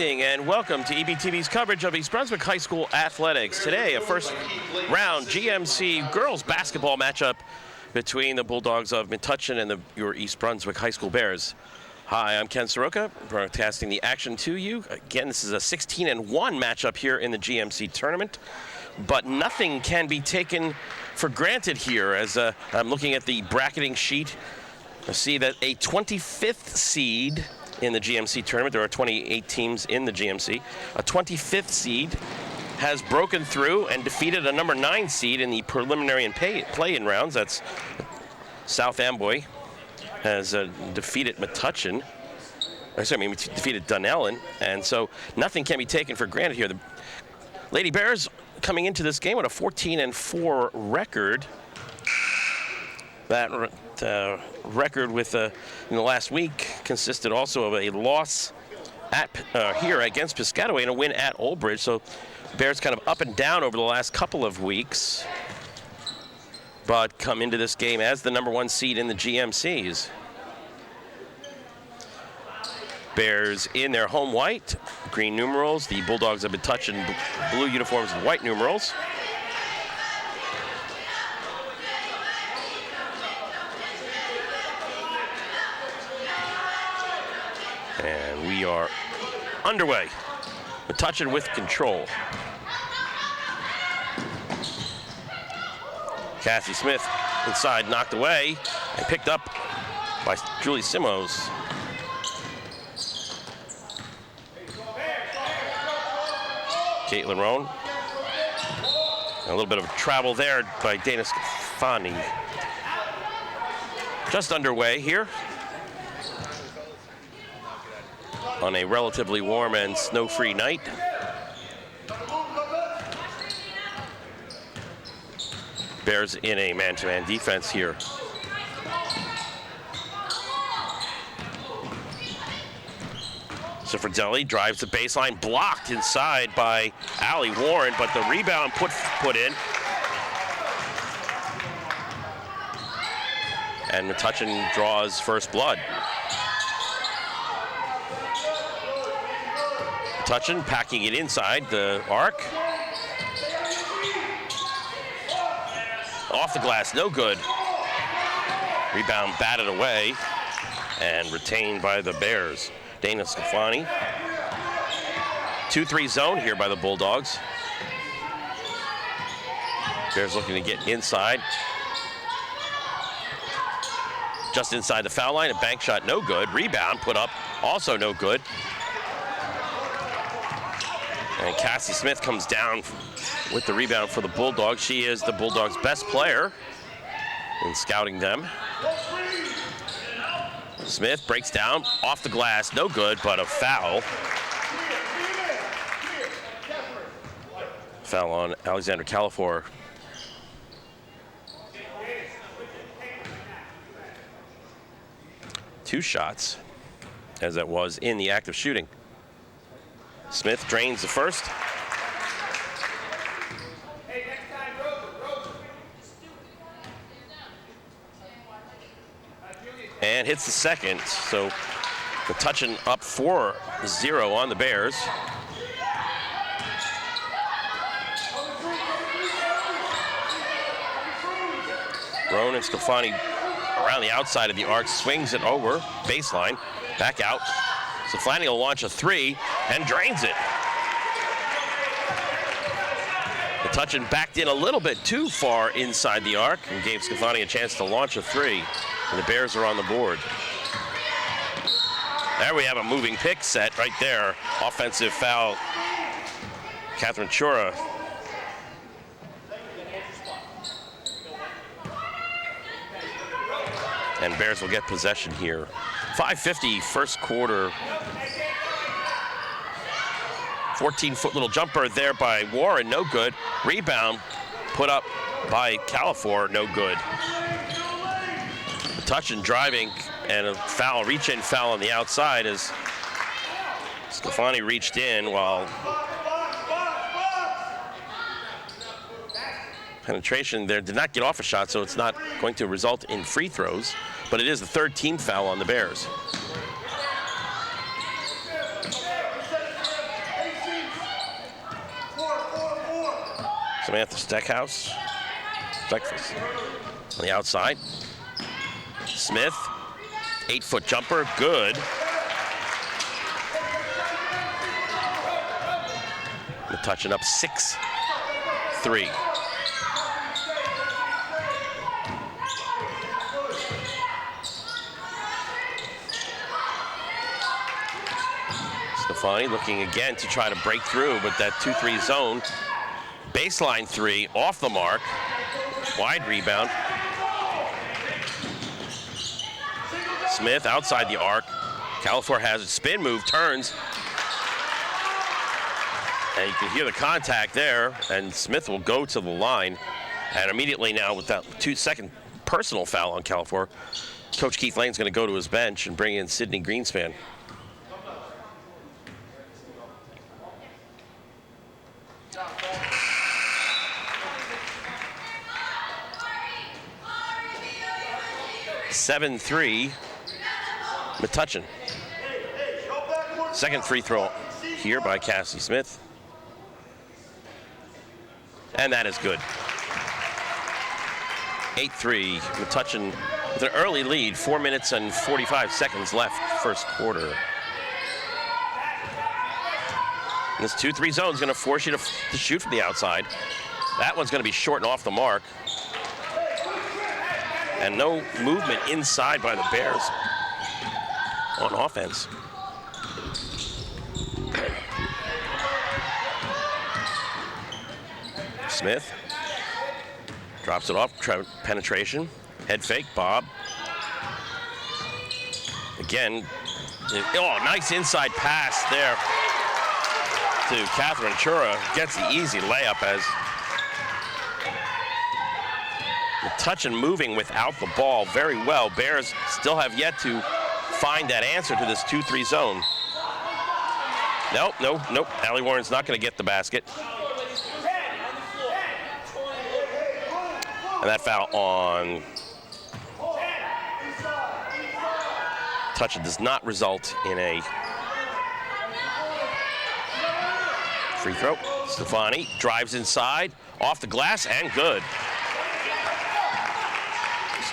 evening and welcome to EBTV's coverage of East Brunswick High School athletics. Today, a first round GMC girls basketball matchup between the Bulldogs of Metuchen and your East Brunswick High School Bears. Hi, I'm Ken Saroka, broadcasting the action to you. Again, this is a 16-1 matchup here in the GMC tournament, but nothing can be taken for granted here. As I'm looking at the bracketing sheet, I see that a 25th seed in the GMC tournament, there are 28 teams in the GMC, a 25th seed has broken through and defeated a number 9 seed in the preliminary and play-in rounds. That's South Amboy has defeated Metuchen. Defeated Dunellen, and so nothing can be taken for granted here. The Lady Bears coming into this game with a 14-4 record. That record with in the last week consisted also of a loss at here against Piscataway and a win at Old Bridge. So Bears kind of up and down over the last couple of weeks, but come into this game as the number 1 seed in the GMCs. Bears in their home white, green numerals. The Bulldogs have been touching blue uniforms with white numerals. And we are underway. Metuchen with control. Cassie Smith inside, knocked away, and picked up by Julie Simos. Caitlin Rohn. A little bit of travel there by Dana Scafani. Just underway here on a relatively warm and snow-free night. Bears in a man-to-man defense here. Sifridelli drives the baseline, blocked inside by Allie Warren, but the rebound put in. And Metuchen draws first blood. Metuchen packing it inside the arc. Off the glass, no good. Rebound batted away and retained by the Bears. Dana Scafani. 2-3 zone here by the Bulldogs. Bears looking to get inside. Just inside the foul line, a bank shot, no good. Rebound put up, also no good. And Cassie Smith comes down with the rebound for the Bulldogs. She is the Bulldogs' best player in scouting them. Smith breaks down, off the glass, no good, but a foul. Foul on Alexander Califor. Two shots, as that was in the act of shooting. Smith drains the first. And hits the second, so Metuchen up 4-0 on the Bears. Rohn and Scafani around the outside of the arc, swings it over, baseline, back out. Scafani will launch a 3 and drains it. Metuchen backed in a little bit too far inside the arc and gave Scafani a chance to launch a 3. And the Bears are on the board. There we have a moving pick set right there. Offensive foul. Catherine Chura. And Bears will get possession here. 5:50 first quarter. 14-foot little jumper there by Warren, no good. Rebound put up by Califor, no good. Metuchen driving and a foul, reach-in foul on the outside as Scafani reached in while penetration there did not get off a shot, so it's not going to result in free throws, but it is the 3rd team foul on the Bears. Samantha Steckhouse. On the outside. Smith, 8-foot jumper, good. Metuchen up 6-3. Stefani looking again to try to break through, but that 2-3 zone. Baseline three, off the mark. Wide rebound. Smith outside the arc. Califor has it, spin move, turns. And you can hear the contact there, and Smith will go to the line. And immediately now, with that 2-second personal foul on Califor, Coach Keith Lane's going to go to his bench and bring in Sydney Greenspan. (7-3) Metuchen. Second free throw here by Cassie Smith. And that is good. 8-3, Metuchen with an early lead, 4 minutes and 45 seconds left, first quarter. And this 2-3 zone is going to force you to shoot from the outside. That one's going to be short and off the mark. And no movement inside by the Bears on offense. Smith drops it off, penetration, head fake, Bob. Again, oh, nice inside pass there to Catherine Chura. Gets the easy layup as Metuchen moving without the ball very well. Bears still have yet to find that answer to this 2-3 zone. Nope. Allie Warren's not going to get the basket. And that foul on Metuchen does not result in a free throw. Stefani drives inside, off the glass, and good.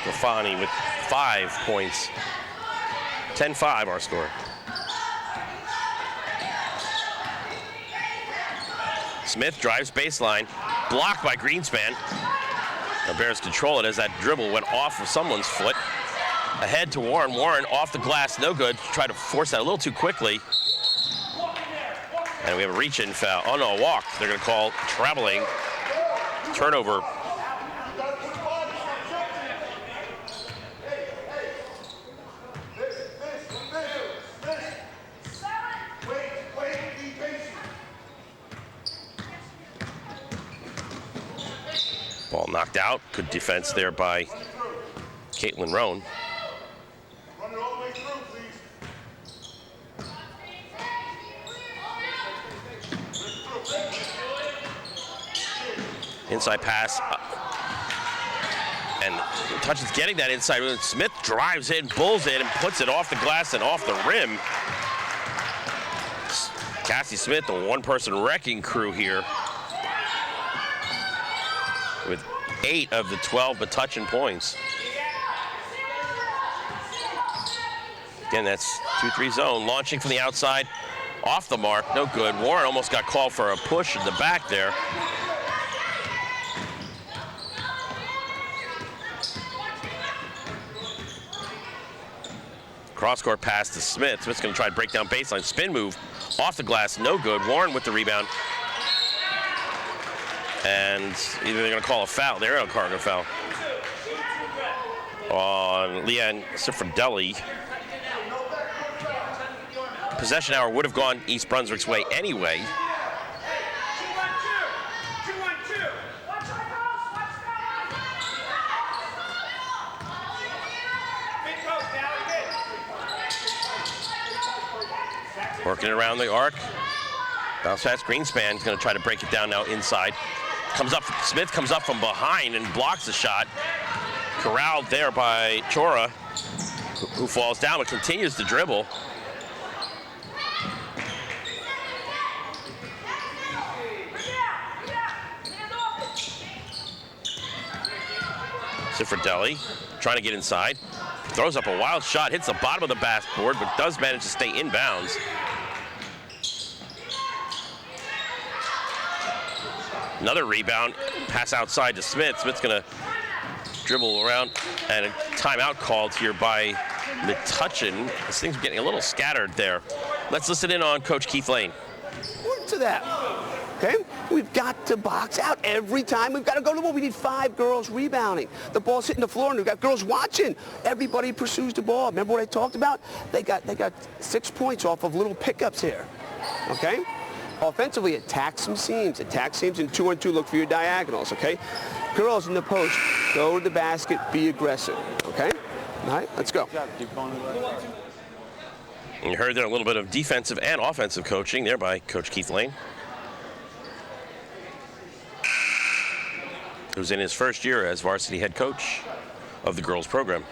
Stefani with 5 points. 10-5 our score. Smith drives baseline, blocked by Greenspan. The Bears control it as that dribble went off of someone's foot. Ahead to Warren. Warren off the glass, no good. Try to force that a little too quickly. And we have a reach-in foul. Oh no, a walk. They're going to call traveling. Turnover. Ball knocked out. Good defense there by Caitlin Roan. Inside pass. And Metuchen's getting that inside. Smith drives in, bulls it, and puts it off the glass and off the rim. Cassie Smith, the one-person wrecking crew here, with 8 of the 12 Metuchen points. Again, that's 2-3 zone. Launching from the outside, off the mark, no good. Warren almost got called for a push in the back there. Cross-court pass to Smith. Smith's going to try to break down baseline. Spin move, off the glass, no good. Warren with the rebound. And either they're going to call a foul. They're going to call a foul on Leanne Ciffredelli. Possession hour would have gone East Brunswick's way anyway. Working around the arc. Bounce pass. Greenspan's going to try to break it down now inside. Smith comes up from behind and blocks the shot. Corralled there by Chora, who falls down but continues to dribble. Cifardelli trying to get inside. Throws up a wild shot, hits the bottom of the backboard, but does manage to stay inbounds. Another rebound, pass outside to Smith. Smith's gonna dribble around, and a timeout called here by Metuchen. This thing's getting a little scattered there. Let's listen in on Coach Keith Lane. To that, okay? We've got to box out every time. We've got to go to the ball. We need 5 girls rebounding. The ball's hitting the floor, and we've got girls watching. Everybody pursues the ball. Remember what I talked about? They got 6 points off of little pickups here, okay? Offensively, attack some seams. Attack seams in 2-on-2. Look for your diagonals, okay? Girls in the post, go to the basket, be aggressive, okay? All right, let's go. You heard there a little bit of defensive and offensive coaching there by Coach Keith Lane, who's in his first year as varsity head coach of the girls program.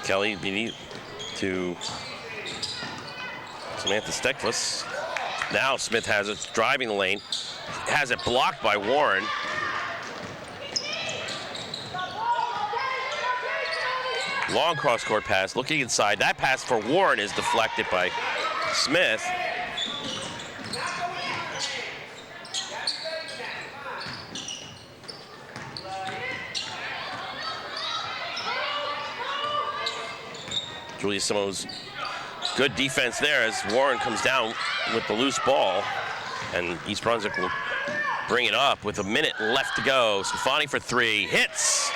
Kelly beneath to Samantha Steckfuss. Now Smith has it, driving the lane, has it blocked by Warren. Long cross-court pass, looking inside. That pass for Warren is deflected by Smith. Julia Simo's good defense there as Warren comes down with the loose ball, and East Brunswick will bring it up with a minute left to go. Stefani for 3, hits.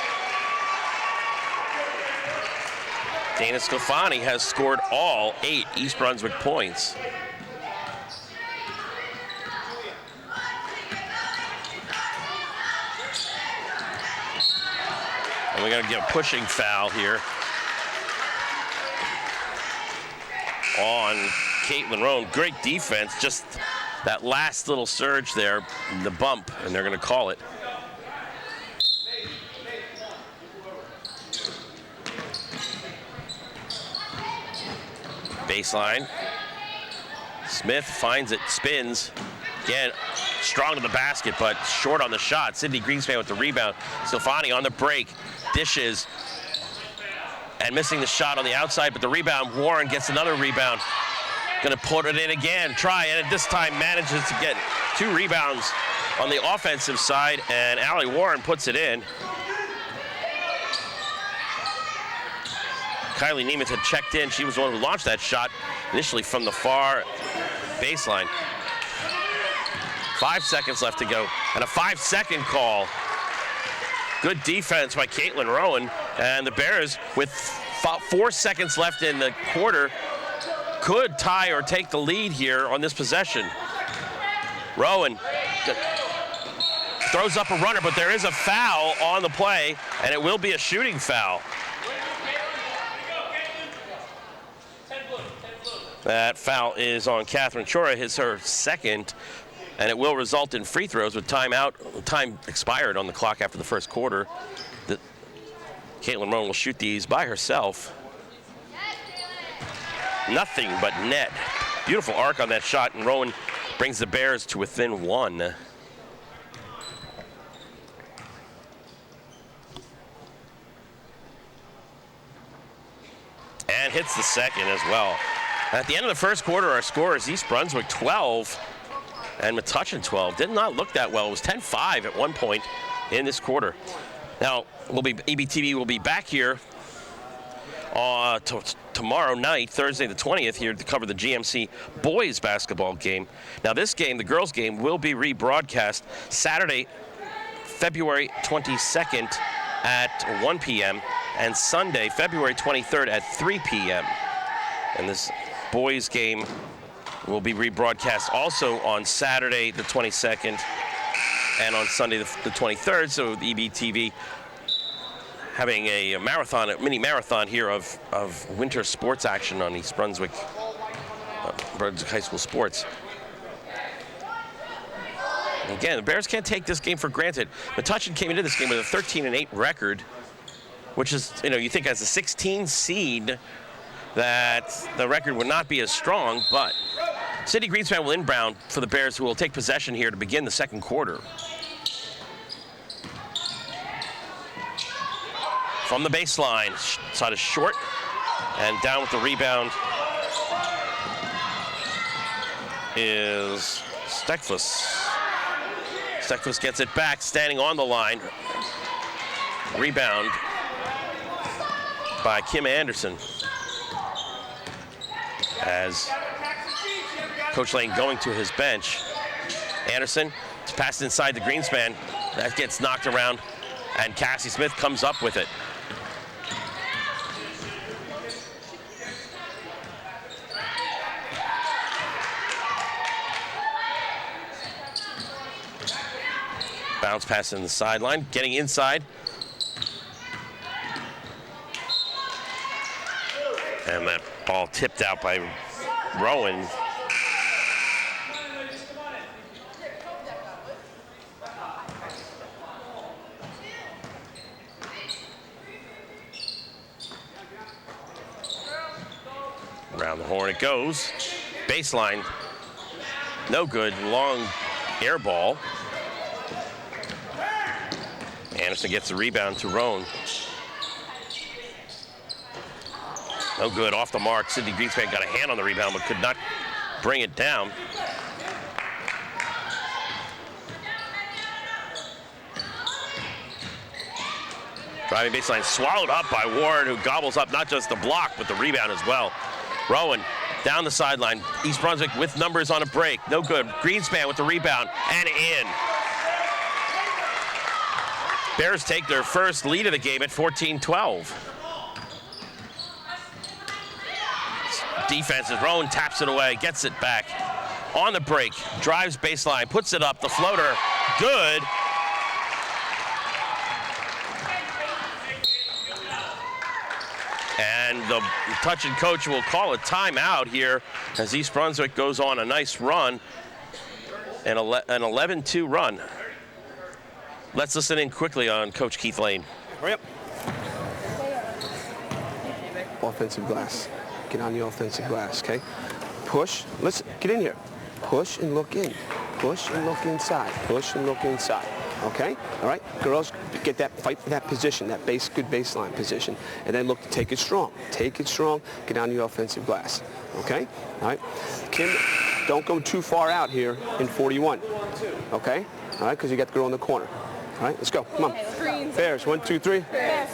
Dana Stefani has scored all 8 East Brunswick points. And we're going to get a pushing foul here on Caitlin Roan. Great defense, just that last little surge there, the bump, and they're going to call it. Baseline. Smith finds it, spins. Again, strong to the basket, but short on the shot. Sydney Greenspan with the rebound. Stefani on the break, dishes, and missing the shot on the outside, but the rebound, Warren gets another rebound. Gonna put it in again, try, and at this time manages to get 2 rebounds on the offensive side, and Allie Warren puts it in. Kylie Nemeth had checked in. She was the one who launched that shot initially from the far baseline. 5 seconds left to go, and a 5-second call. Good defense by Caitlin Rowan, and the Bears, with 4 seconds left in the quarter, could tie or take the lead here on this possession. Rowan throws up a runner, but there is a foul on the play, and it will be a shooting foul. That foul is on Catherine Chora, his her second, and it will result in free throws with time expired on the clock after the first quarter. Caitlin Rowan will shoot these by herself. Nothing but net. Beautiful arc on that shot, and Rowan brings the Bears to within 1. And hits the second as well. At the end of the first quarter, our score is East Brunswick 12 and Metuchen 12. Did not look that well. It was 10-5 at one point in this quarter. Now, EBTV will be back here tomorrow night, Thursday the 20th, here to cover the GMC boys basketball game. Now, this game, the girls game, will be rebroadcast Saturday, February 22nd at 1 p.m. and Sunday, February 23rd at 3 p.m. And this boys game will be rebroadcast also on Saturday the 22nd and on Sunday the 23rd. So the EBTV having a marathon, a mini marathon here of winter sports action on East Brunswick, Brunswick High School sports. Again, the Bears can't take this game for granted. Metuchen came into this game with a 13-8 record, which is, you think as a 16 seed that the record would not be as strong, but Sidney Greenspan will inbound for the Bears, who will take possession here to begin the second quarter. From the baseline, shot is short, and down with the rebound is Stekfuss. Stekfuss gets it back, standing on the line. Rebound by Kim Anderson. As Coach Lane going to his bench. Anderson is passed inside the Greenspan. That gets knocked around, and Cassie Smith comes up with it. Bounce pass in the sideline, getting inside. And that ball tipped out by Rowan. Around the horn it goes. Baseline, no good, long air ball. Anderson gets the rebound to Rowan. No good, off the mark. Sidney Greenspan got a hand on the rebound, but could not bring it down. Driving baseline swallowed up by Warren, who gobbles up not just the block, but the rebound as well. Rowan down the sideline. East Brunswick with numbers on a break. No good. Greenspan with the rebound and in. Bears take their first lead of the game at 14-12. Defense is Rowan, taps it away, gets it back. On the break, drives baseline, puts it up, the floater, good. And the Metuchen coach will call a timeout here as East Brunswick goes on a nice run, an 11-2 run. Let's listen in quickly on Coach Keith Lane. Hurry up. Offensive glass. Get on the offensive glass, okay? Push. Let's get in here. Push and look in. Push and look inside. Push and look inside. Okay? All right? Girls, get that, fight for that position, that good baseline position. And then look, take it strong. Take it strong. Get on the offensive glass. Okay? All right? Kim, don't go too far out here in 41. Okay? All right? Because you got the girl in the corner. All right, let's go. Come on. Bears, 1, 2, 3. Bears.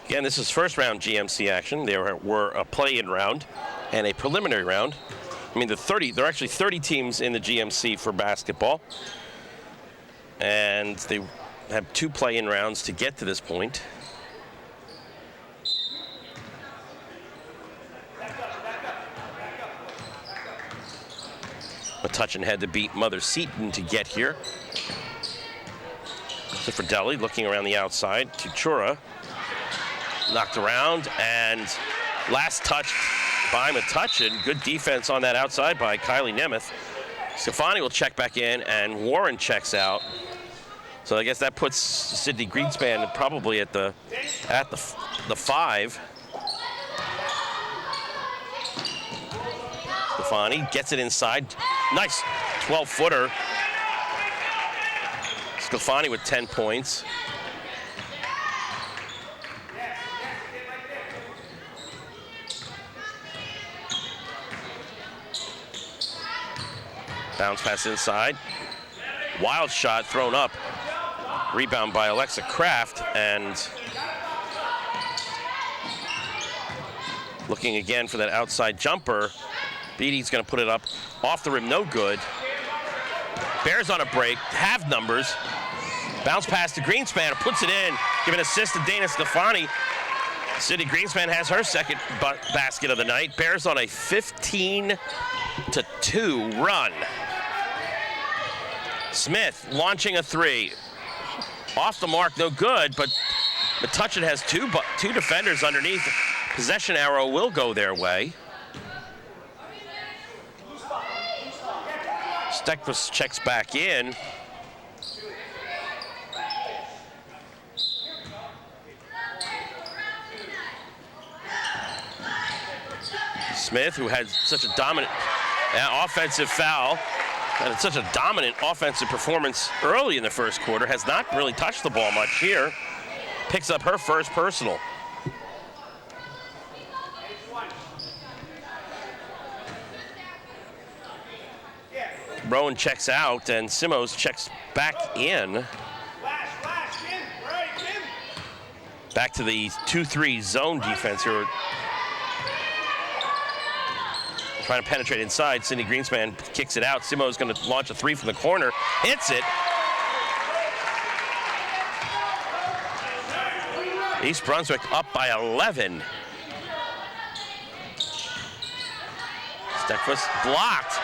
Again, this is first round GMC action. There were a play-in round and a preliminary round. I mean, there are actually 30 teams in the GMC for basketball. And they have 2 play-in rounds to get to this point. Metuchen had to beat Mother Seton to get here. So for Delhi, looking around the outside to Chura. Knocked around, and last touch by Metuchen. Good defense on that outside by Kylie Nemeth. Stefani will check back in, and Warren checks out. So I guess that puts Sidney Greenspan probably at the 5. Stefani gets it inside. Nice 12-footer. Stefani with 10 points. Bounce pass inside. Wild shot thrown up. Rebound by Alexa Kraft, and looking again for that outside jumper. Beatty's going to put it up off the rim, no good. Bears on a break, have numbers. Bounce pass to Greenspan, puts it in. Give an assist to Dana Stefani. Sidney Greenspan has her second basket of the night. Bears on a 15-2 run. Smith launching a 3. Off the mark, no good, but Metuchen has two defenders underneath. Possession arrow will go their way. Stekvis checks back in. Smith, who had such a dominant offensive foul, had such a dominant offensive performance early in the first quarter, has not really touched the ball much here. Picks up her first personal. Rowan checks out, and Simos checks back in. Back to the 2-3 zone defense here. Trying to penetrate inside. Sydney Greenspan kicks it out. Simos going to launch a three from the corner. Hits it. East Brunswick up by 11. Stekvis blocked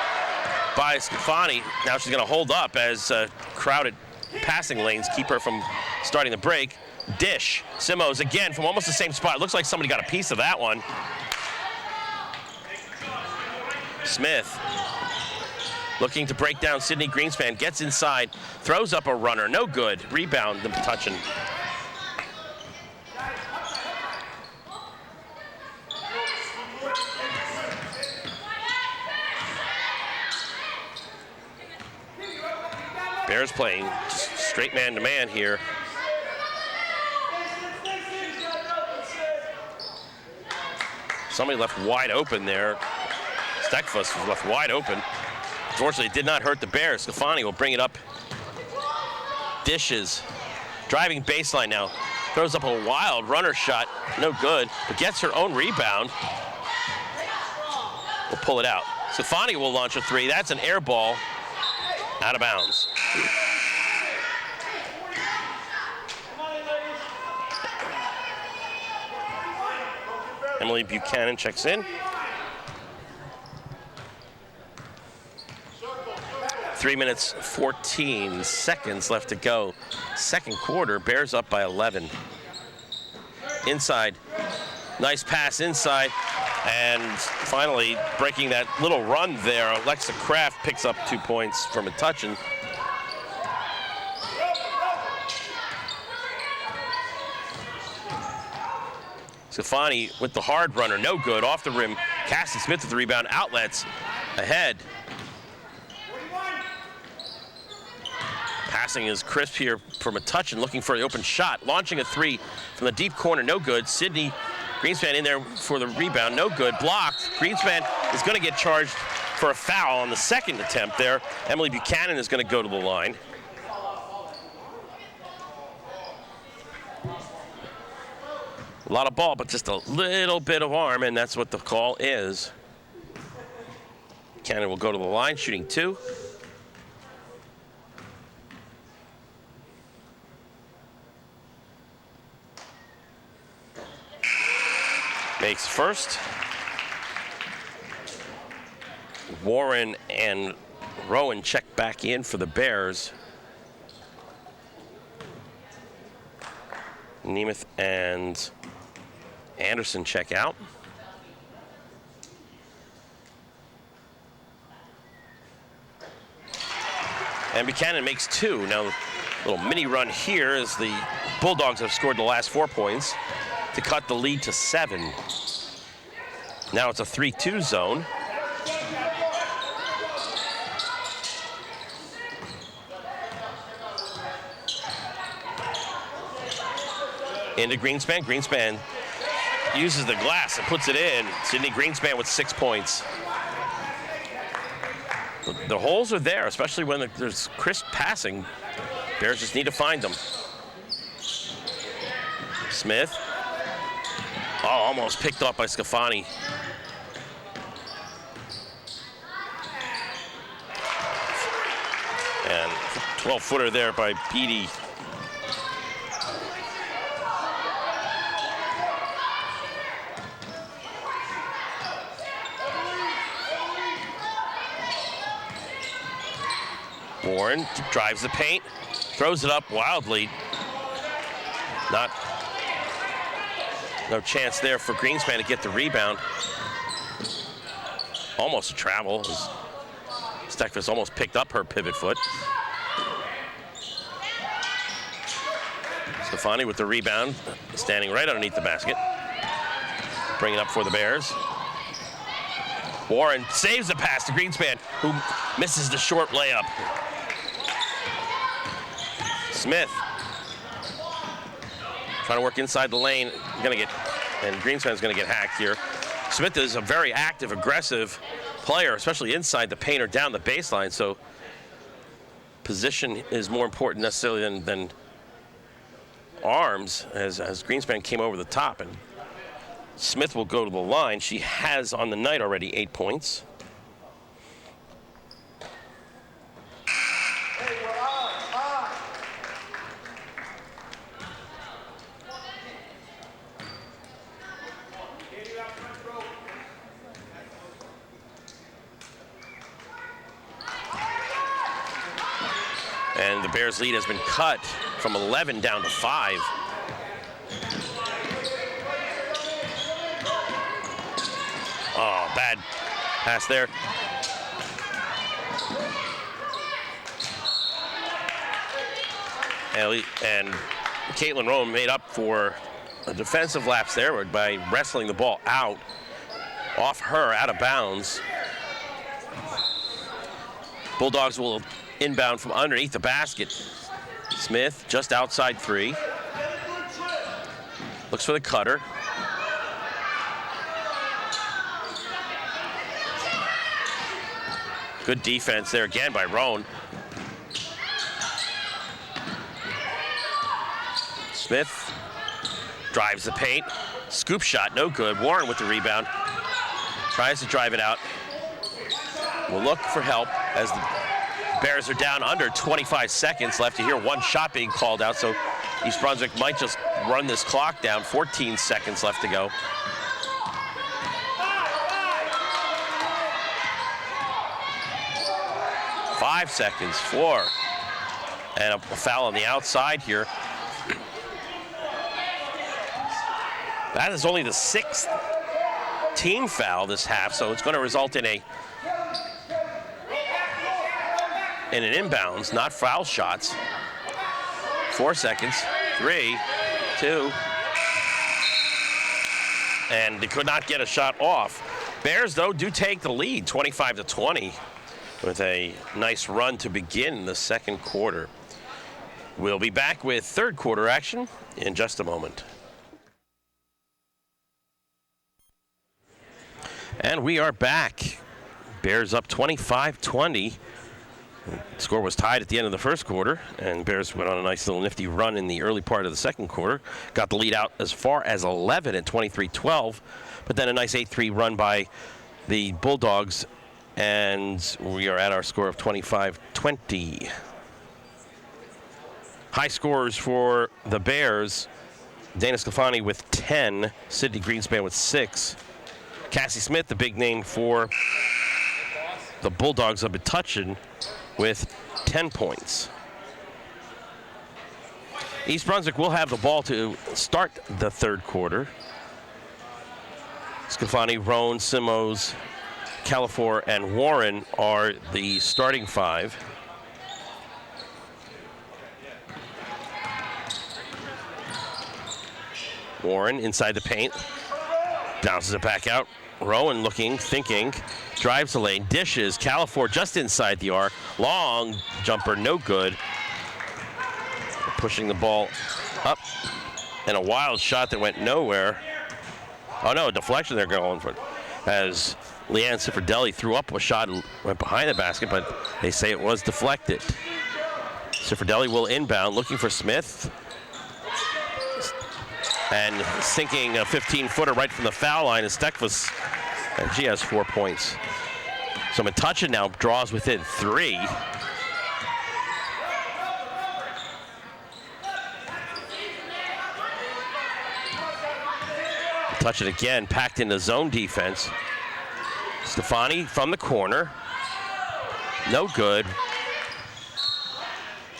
by Scafani. Now she's going to hold up as crowded passing lanes keep her from starting the break. Dish. Simos again from almost the same spot. Looks like somebody got a piece of that one. Smith looking to break down Sydney Greenspan. Gets inside. Throws up a runner. No good. Rebound. The Metuchen. Bears playing straight man-to-man here. Somebody left wide open there. Stekvis was left wide open. Unfortunately, it did not hurt the Bears. Scafani will bring it up. Dishes. Driving baseline now. Throws up a wild runner shot. No good, but gets her own rebound. We'll pull it out. Scafani will launch a three. That's an air ball. Out of bounds. Emily Buchanan checks in. 3 minutes, 14 seconds left to go. Second quarter, Bears up by 11. Inside, nice pass inside. And finally, breaking that little run there, Alexa Kraft picks up 2 points from Metuchen. Scafani with the hard runner, no good, off the rim. Cassie Smith with the rebound, outlets, ahead. Passing is crisp here for Metuchen, looking for the open shot. Launching a three from the deep corner, no good. Sydney Greenspan in there for the rebound, no good. Blocked. Greenspan is going to get charged for a foul on the second attempt there. Emily Buchanan is going to go to the line. A lot of ball, but just a little bit of arm, and that's what the call is. Buchanan will go to the line, shooting two. Makes first. Warren and Rowan check back in for the Bears. Nemeth and Anderson check out. And Buchanan makes two. Now, a little mini run here as the Bulldogs have scored the last 4 points to cut the lead to 7. Now it's a 3-2 zone. Into Greenspan. Greenspan uses the glass and puts it in. Sydney Greenspan with 6 points. The holes are there, especially when there's crisp passing. Bears just need to find them. Smith. Oh, almost picked up by Scafani. And 12-footer there by Beattie. Warren drives the paint, throws it up wildly. No chance there for Greenspan to get the rebound. Almost a travel. Stekvis almost picked up her pivot foot. Stefani with the rebound, standing right underneath the basket. Bringing up for the Bears. Warren saves the pass to Greenspan, who misses the short layup. Smith trying to work inside the lane, and Greenspan's gonna get hacked here. Smith is a very active, aggressive player, especially inside the paint or down the baseline, so position is more important necessarily than arms, as Greenspan came over the top, and Smith will go to the line. She has on the night already 8 points. And the Bears' lead has been cut from 11 down to 5. Oh, bad pass there. And Caitlin Rowan made up for a defensive lapse there by wrestling the ball out, off her, out of bounds. Bulldogs will inbound from underneath the basket. Smith just outside 3. Looks for the cutter. Good defense there again by Roan. Smith drives the paint. Scoop shot, no good. Warren with the rebound. Tries to drive it out. Will look for help as the Bears are down under 25 seconds left to hear one shot being called out, so East Brunswick might just run this clock down. 14 seconds left to go. Five seconds, 4. And a foul on the outside here. That is only the 6th team foul this half, so it's going to result in an inbounds, not foul shots. 4 seconds, 3, 2. And they could not get a shot off. Bears, though, do take the lead, 25-20, with a nice run to begin the second quarter. We'll be back with third quarter action in just a moment. And we are back. Bears up 25-20. The score was tied at the end of the first quarter, and Bears went on a nice little nifty run in the early part of the second quarter. Got the lead out as far as 11 at 23-12, but then a nice 8-3 run by the Bulldogs, and we are at our score of 25-20. High scorers for the Bears: Dana Sclafani with 10, Sydney Greenspan with 6. Cassie Smith, the big name for the Bulldogs of Metuchen, with 10 points. East Brunswick will have the ball to start the third quarter. Sclafani, Roan, Simos, Califor, and Warren are the starting 5. Warren inside the paint, bounces it back out. Rowan looking, thinking, drives the lane, dishes. Califor just inside the arc. Long jumper, no good. Pushing the ball up, and a wild shot that went nowhere. Oh no, a deflection they're going for. As Leanne Cifardelli threw up a shot and went behind the basket, but they say it was deflected. Cifardelli will inbound, looking for Smith. And sinking a 15-footer right from the foul line is Stekvis, and she has 4 points. So Metuchen now draws within 3. Metuchen again packed into zone defense. Stefani from the corner, no good.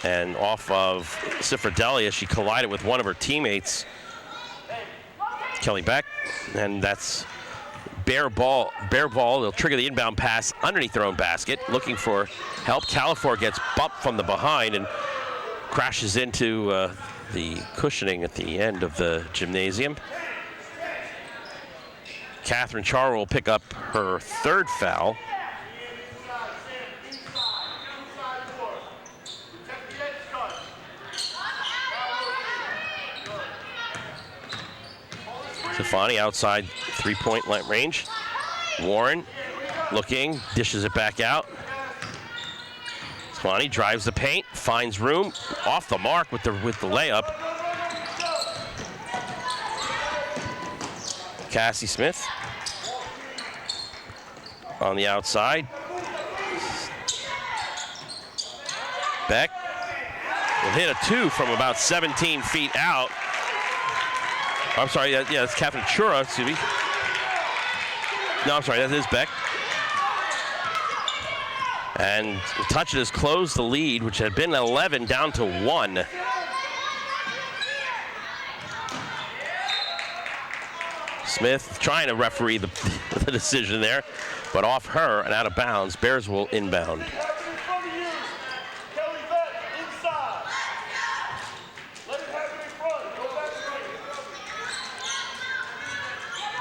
And off of Cifardelli as she collided with one of her teammates, Kelly Beck, and that's bare ball. They'll trigger the inbound pass underneath their own basket, looking for help. Califor gets bumped from the behind and crashes into the cushioning at the end of the gymnasium. Catherine Char will pick up her third foul. Stefani outside three-point range. Warren looking, dishes it back out. Stefani drives the paint, finds room, off the mark with the layup. Cassie Smith on the outside. Beck will hit a two from about 17 feet out. I'm sorry, yeah, it's Catherine Chura, excuse me. No, I'm sorry, that is Beck. And Metuchen has closed the lead, which had been 11 down to 1. Smith trying to referee the decision there, but off her and out of bounds. Bears will inbound.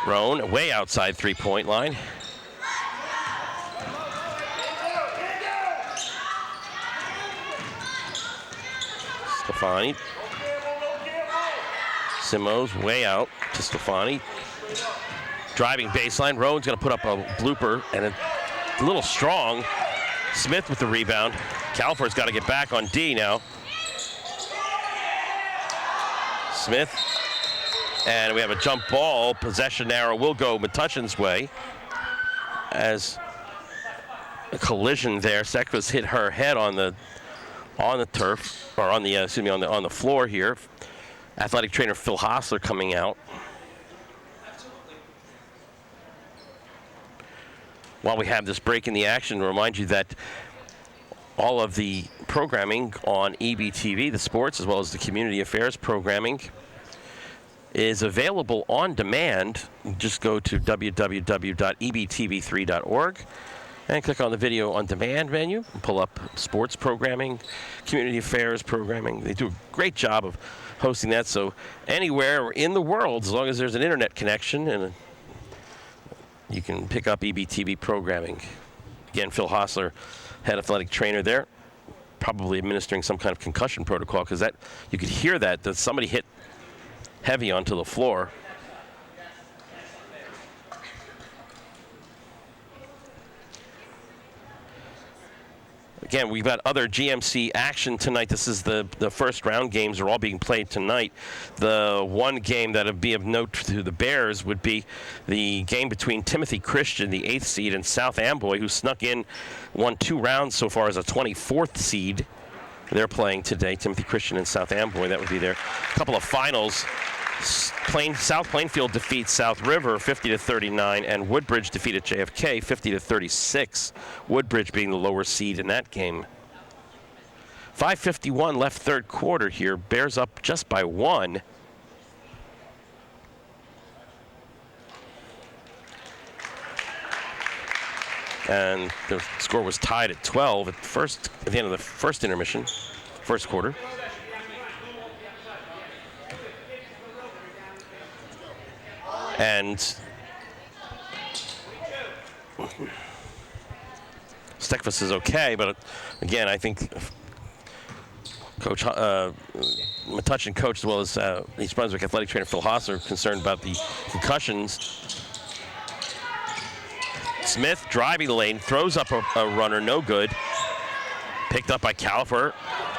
Roan way outside three-point line. Stefani. Simos way out to Stefani. Driving baseline. Roan's going to put up a blooper and a little strong. Smith with the rebound. Califor's got to get back on D now. Smith. And we have a jump ball. Possession arrow will go Metuchen's way. As a collision there. Sekvas hit her head on the turf, or on the on the floor here. Athletic trainer Phil Hostler coming out. While we have this break in the action, remind you that all of the programming on EBTV, the sports as well as the community affairs programming, is available on demand. Just go to www.ebtv3.org and click on the video on demand menu and pull up sports programming, community affairs programming. They do a great job of hosting that, so anywhere in the world, as long as there's an internet connection, and you can pick up EBTV programming. Again, Phil Hostler, head athletic trainer there, probably administering some kind of concussion protocol, because that you could hear that somebody hit heavy onto the floor. Again, we've got other GMC action tonight. This is the first round games are all being played tonight. The one game that would be of note to the Bears would be the game between Timothy Christian, the 8th seed, and South Amboy, who snuck in, won 2 rounds so far as a 24th seed. They're playing today, Timothy Christian and South Amboy. That would be their couple of finals. South Plainfield defeats South River 50-39, and Woodbridge defeated JFK 50-36. Woodbridge being the lower seed in that game. 5:51 left third quarter here. Bears up just by 1. And the score was tied at 12 at the end of the first intermission, first quarter. And Stekvis is okay, but again, I think Coach Metuchen coach, as well as East Brunswick athletic trainer Phil Hostler, are concerned about the concussions. Smith driving the lane, throws up a runner, no good. Picked up by Califer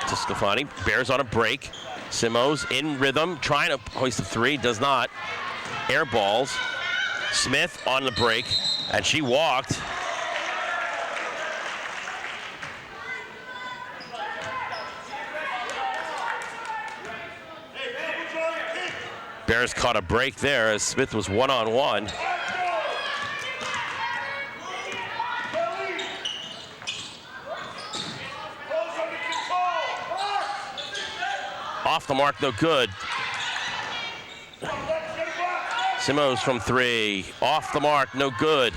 to Stefani. Bears on a break. Simos in rhythm, trying to hoist a 3, does not. Air balls. Smith on the break, and she walked. Bears caught a break there as Smith was one-on-one. Off the mark, no good. Simos from 3, off the mark, no good.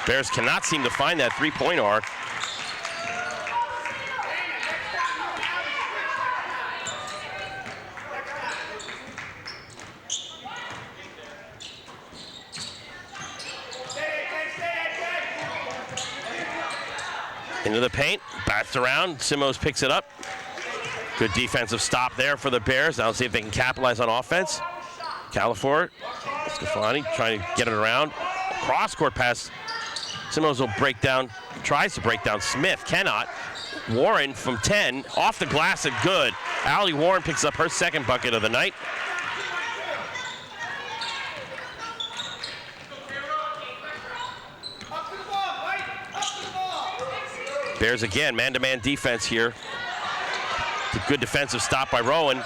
Bears cannot seem to find that three-point arc. Into the paint, bats around, Simos picks it up. Good defensive stop there for the Bears. Now let's see if they can capitalize on offense. Califor, Scafani trying to get it around. Cross-court pass. Simos will break down, tries to break down Smith, cannot. Warren from 10, off the glass and good. Allie Warren picks up her second bucket of the night. Bears again, man-to-man defense here. It's a good defensive stop by Rowan.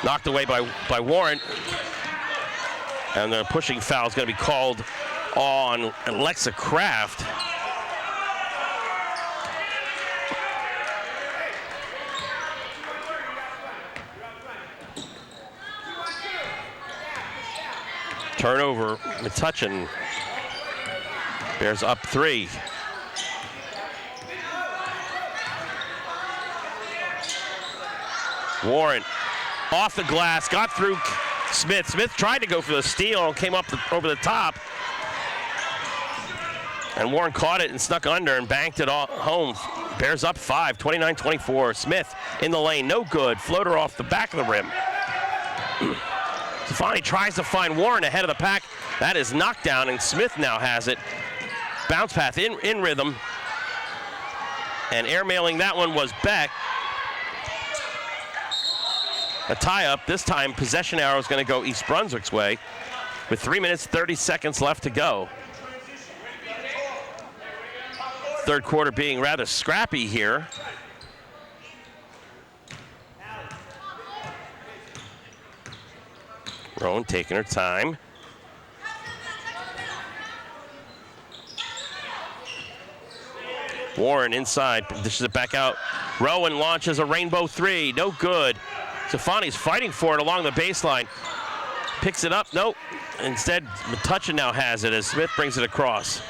Knocked away by Warren. And the pushing foul is going to be called on Alexa Kraft. Turnover, Metuchen. Bears up 3. Warren off the glass, got through Smith. Smith tried to go for the steal, came up over the top. And Warren caught it and snuck under and banked it home. Bears up 5, 29-24. Smith in the lane, no good. Floater off the back of the rim. Stefani tries to find Warren ahead of the pack. That is knocked down, and Smith now has it. Bounce path in rhythm. And airmailing that one was Beck. A tie-up. This time, possession arrow is going to go East Brunswick's way with 3 minutes, 30 seconds left to go. Third quarter being rather scrappy here. Rowan taking her time. Warren inside, dishes it back out. Rowan launches a rainbow 3, no good. Stefani's fighting for it along the baseline. Picks it up, nope. Instead, Metuchen now has it as Smith brings it across.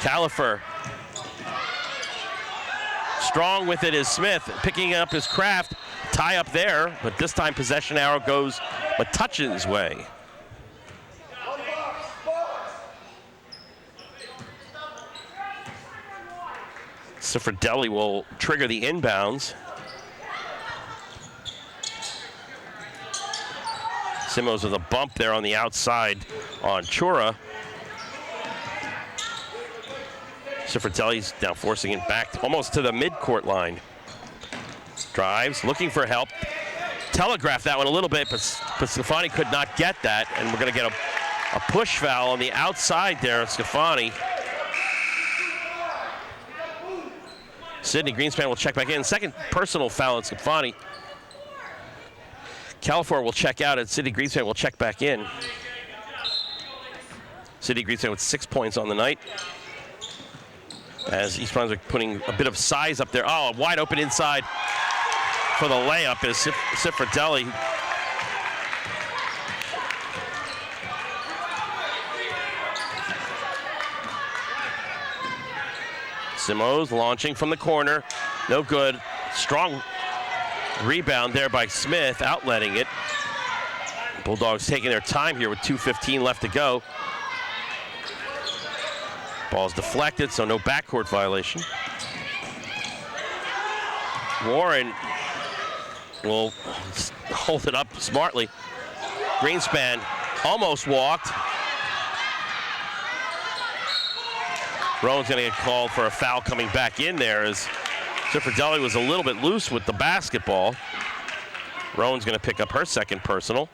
Califer. Strong with it is Smith, picking up his Kraft. Tie up there, but this time possession arrow goes Metuchen's way. Sifridelli will trigger the inbounds. Simos with a bump there on the outside on Chura. Sifridelli's now forcing it back almost to the midcourt line. Drives, looking for help. Telegraphed that one a little bit, but Scafani could not get that, and we're going to get a push foul on the outside there of Scafani. Sidney Greenspan will check back in. Second personal foul on Scafani. Califor will check out, and Sidney Greenspan will check back in. Sidney Greenspan with 6 points on the night. As East Brunswick putting a bit of size up there. Oh, wide open inside for the layup is Sifridelli. Simos launching from the corner. No good. Strong rebound there by Smith, outletting it. Bulldogs taking their time here with 2:15 left to go. Ball's deflected, so no backcourt violation. Warren will hold it up smartly. Greenspan almost walked. Rowan's going to get called for a foul coming back in there as Sifridelli was a little bit loose with the basketball. Rowan's going to pick up her second personal.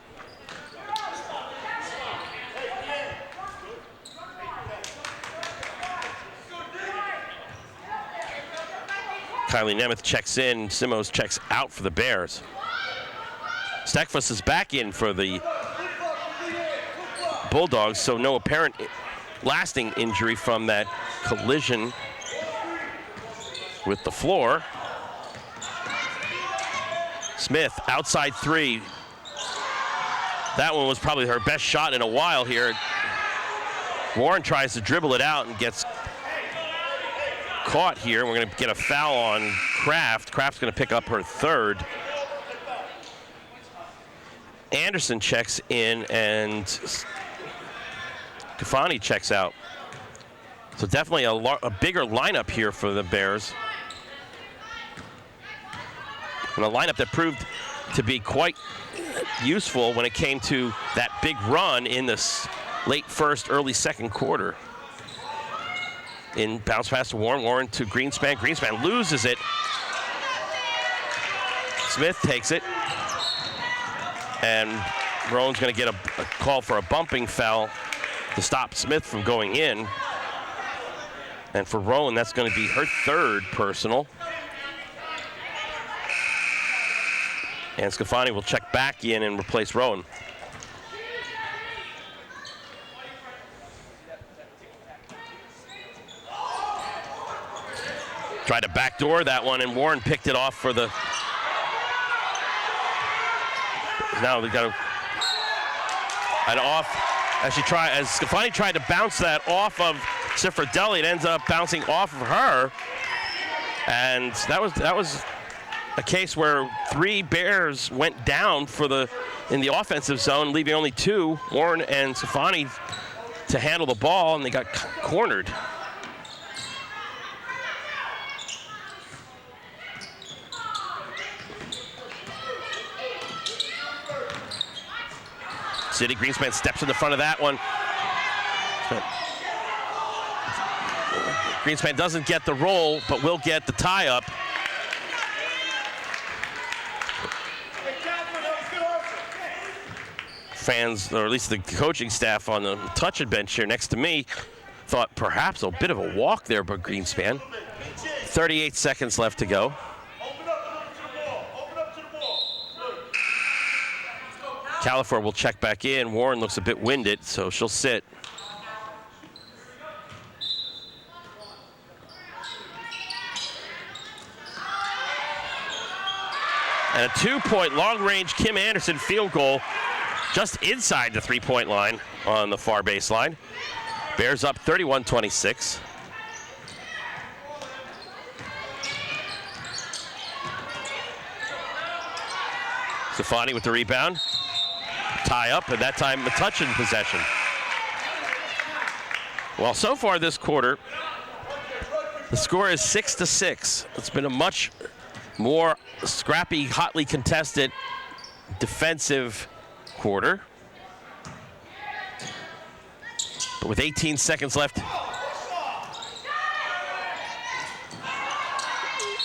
Kylie Nemeth checks in, Simos checks out for the Bears. Stekfuss is back in for the Bulldogs, so no apparent lasting injury from that collision with the floor. Smith, outside three. That one was probably her best shot in a while here. Warren tries to dribble it out and gets caught here. We're going to get a foul on Kraft. Kraft's going to pick up her third. Anderson checks in and Kafani checks out. So definitely a bigger lineup here for the Bears. And a lineup that proved to be quite useful when it came to that big run in this late first, early second quarter. In bounce pass to Warren, Warren to Greenspan. Greenspan loses it. Smith takes it. And Rowan's going to get a call for a bumping foul to stop Smith from going in. And for Rowan, that's going to be her third personal. And Scafani will check back in and replace Rowan. Tried to backdoor that one, and Warren picked it off for the. Now we got an off as Scafani tried to bounce that off of Ciffredelli. It ends up bouncing off of her, and that was a case where 3 Bears went down in the offensive zone, leaving only 2, Warren and Scafani, to handle the ball, and they got cornered. City Greenspan steps in the front of that one. Greenspan doesn't get the roll, but will get the tie up. Fans, or at least the coaching staff on the touch and bench here next to me, thought perhaps a bit of a walk there by Greenspan. 38 seconds left to go. Califor will check back in. Warren looks a bit winded, so she'll sit. And a 2-point long-range Kim Anderson field goal just inside the 3-point line on the far baseline. Bears up 31-26. Stefani with the rebound. Tie up, and that time Metuchen possession. Well, so far this quarter, the score is 6-6. It's been a much more scrappy, hotly contested defensive quarter. But with 18 seconds left,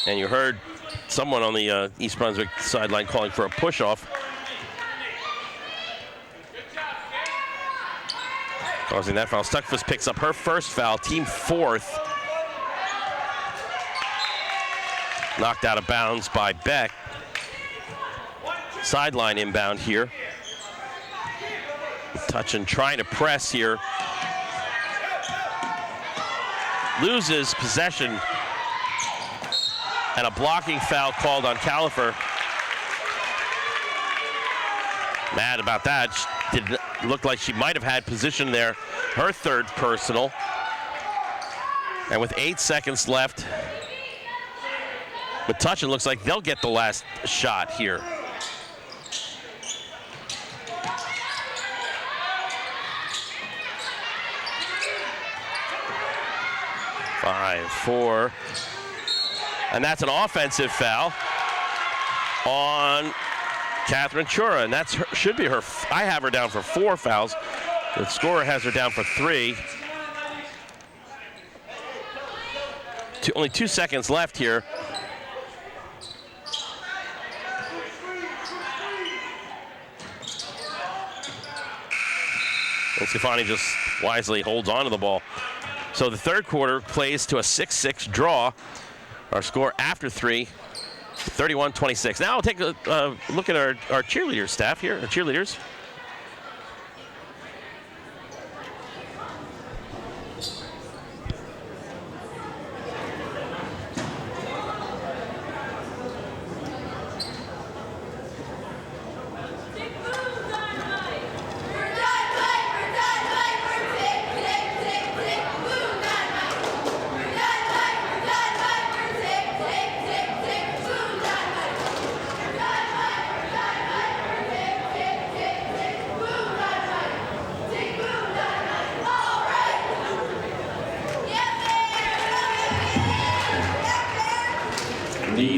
and you heard someone on the East Brunswick sideline calling for a push-off. Causing that foul. Stuckfuss picks up her first foul, team 4th. Knocked out of bounds by Beck. Sideline inbound here. Touch and trying to press here. Loses possession. And a blocking foul called on Califor. Mad about that. Did look like she might have had position there. Her third personal. And with 8 seconds left, Metuchen looks like they'll get the last shot here. Five, 4. And that's an offensive foul on Catherine Chura, and that's should be her. I have her down for 4 fouls. The scorer has her down for 3. Only 2 seconds left here. And Scafani just wisely holds on to the ball. So the third quarter plays to a 6-6 draw. Our score after 3, 31-26. Now I'll take a look at our cheerleader staff here, our cheerleaders.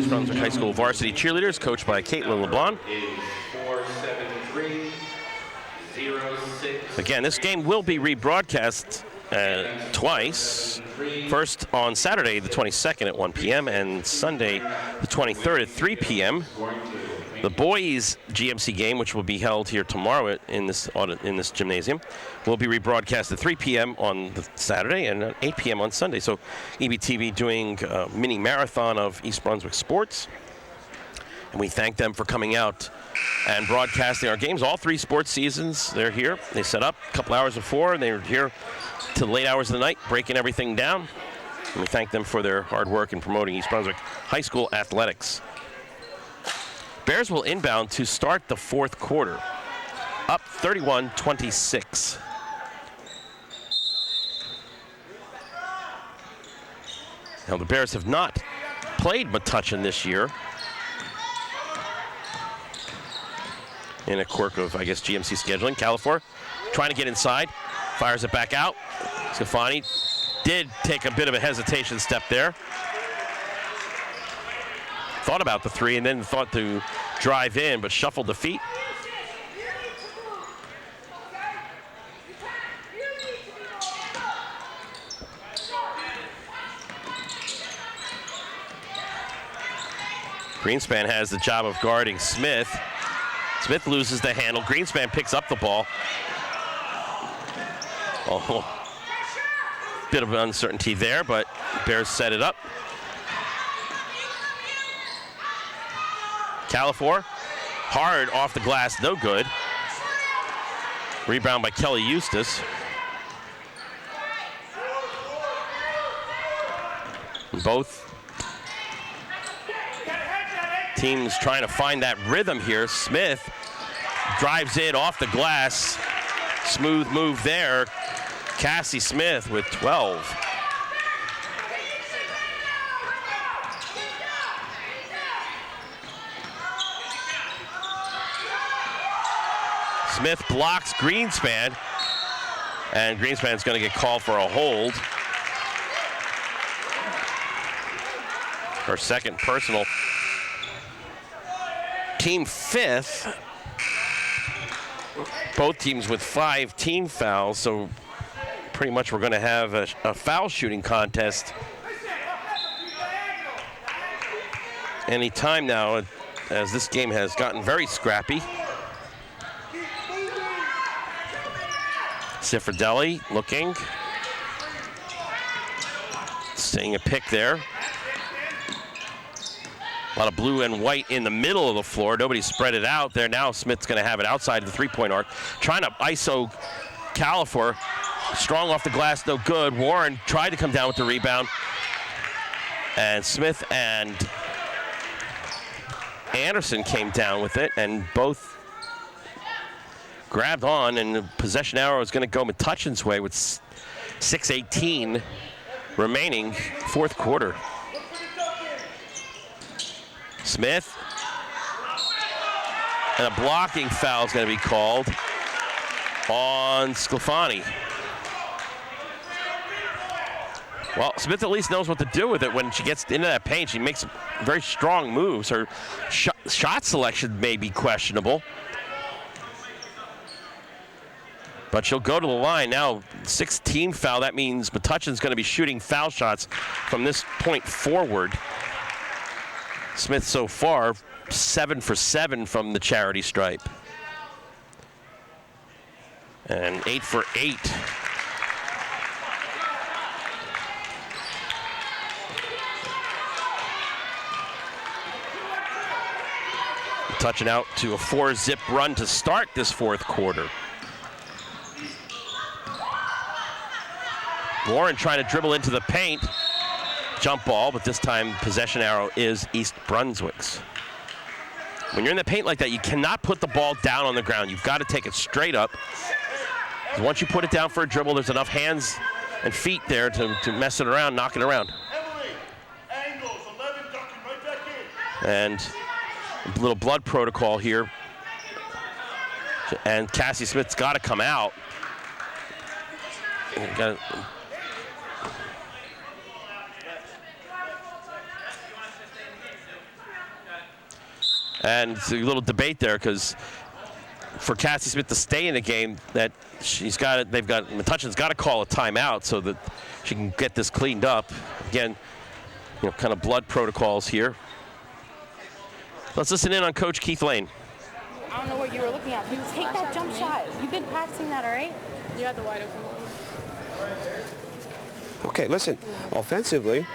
East Brunswick High School varsity cheerleaders, coached by Caitlin LeBlanc. Again, this game will be rebroadcast twice. First on Saturday, the 22nd at 1 p.m. and Sunday, the 23rd at 3 p.m. The boys' GMC game, which will be held here tomorrow in this gymnasium, will be rebroadcast at 3 p.m. on the Saturday and at 8 p.m. on Sunday. So EBTV doing a mini marathon of East Brunswick sports. And we thank them for coming out and broadcasting our games. All 3 sports seasons, they're here. They set up a couple hours before, and they're here till late hours of the night, breaking everything down. And we thank them for their hard work in promoting East Brunswick High School athletics. Bears will inbound to start the 4th quarter, up 31-26. Now, the Bears have not played Metuchen this year, in a quirk of, I guess, GMC scheduling. Califor trying to get inside, fires it back out. Scafani did take a bit of a hesitation step there. Thought about the 3 and then thought to drive in, but shuffled the feet. Greenspan has the job of guarding Smith. Smith loses the handle. Greenspan picks up the ball. Oh, bit of uncertainty there, but Bears set it up. Califor, hard off the glass, no good. Rebound by Kelly Eustace. Both teams trying to find that rhythm here. Smith drives in off the glass. Smooth move there. Cassie Smith with 12. Smith blocks Greenspan, and Greenspan's going to get called for a hold. Her second personal. Team 5th. Both teams with 5 team fouls, so pretty much we're going to have a foul shooting contest any time now, as this game has gotten very scrappy. Cifardelli looking. Seeing a pick there. A lot of blue and white in the middle of the floor. Nobody spread it out there. Now Smith's going to have it outside of the three-point arc. Trying to ISO Califor. Strong off the glass, no good. Warren tried to come down with the rebound. And Smith and Anderson came down with it, and both grabbed on, and the possession arrow is going to go Metuchen's way with 6:18 remaining, 4th quarter. Smith, and a blocking foul is going to be called on Sclafani. Well, Smith at least knows what to do with it when she gets into that paint. She makes very strong moves. Her shot selection may be questionable, but she'll go to the line now. 16 foul. That means Metuchen's going to be shooting foul shots from this point forward. Smith so far 7 for 7 from the charity stripe, and 8 for 8. Touching out to a 4-zip run to start this 4th quarter. Warren trying to dribble into the paint. Jump ball, but this time possession arrow is East Brunswick's. When you're in the paint like that, you cannot put the ball down on the ground. You've got to take it straight up. Once you put it down for a dribble, there's enough hands and feet there to mess it around, knock it around. And a little blood protocol here. And Cassie Smith's got to come out. And it's a little debate there because for Cassie Smith to stay in the game, that Metuchen's got to call a timeout so that she can get this cleaned up. Again, kind of blood protocols here. Let's listen in on Coach Keith Lane. I don't know what you were looking at. You take that jump shot. You've been practicing that, all right? You had the wide open one. Okay, listen. Offensively,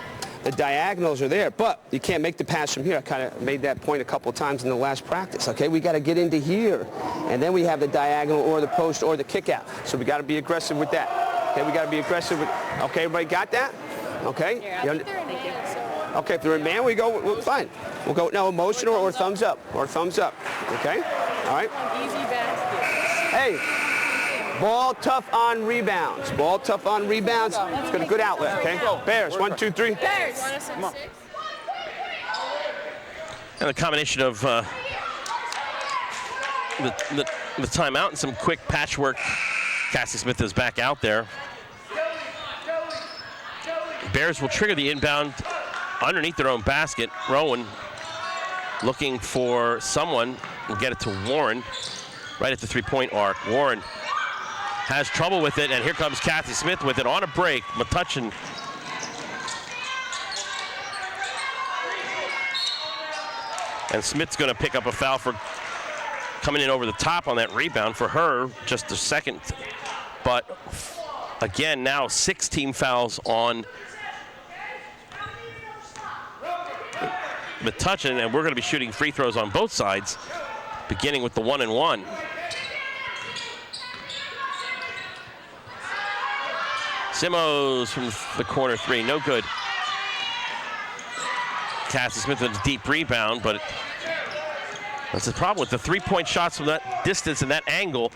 the diagonals are there, but you can't make the pass from here. I kind of made that point a couple times in the last practice, okay? We got to get into here, and then we have the diagonal or the post or the kick out. So we got to be aggressive with that. Okay, we got to be aggressive with, okay, everybody got that? Okay? Yeah, I think they're in man, so. Okay, if they're in man, we go, fine. We'll go, no, motion or thumbs up, okay? All right? Easy basket. Hey, ball tough on rebounds. It's got a good outlet, okay? Bears, 1, 2, 3. Bears. Come on. And the combination of the timeout and some quick patchwork. Cassie Smith is back out there. Bears will trigger the inbound underneath their own basket. Rowan looking for someone. Will get it to Warren right at the three-point arc. Warren has trouble with it, and here comes Cassie Smith with it on a break. Metuchen and Smith's going to pick up a foul for coming in over the top on that rebound. For her, just a second. But again, now 6 team fouls on Metuchen, and we're going to be shooting free throws on both sides, beginning with the 1-and-1. Simos from the corner 3, no good. Cassie Smith with a deep rebound, but that's the problem with the three-point shots from that distance and that angle.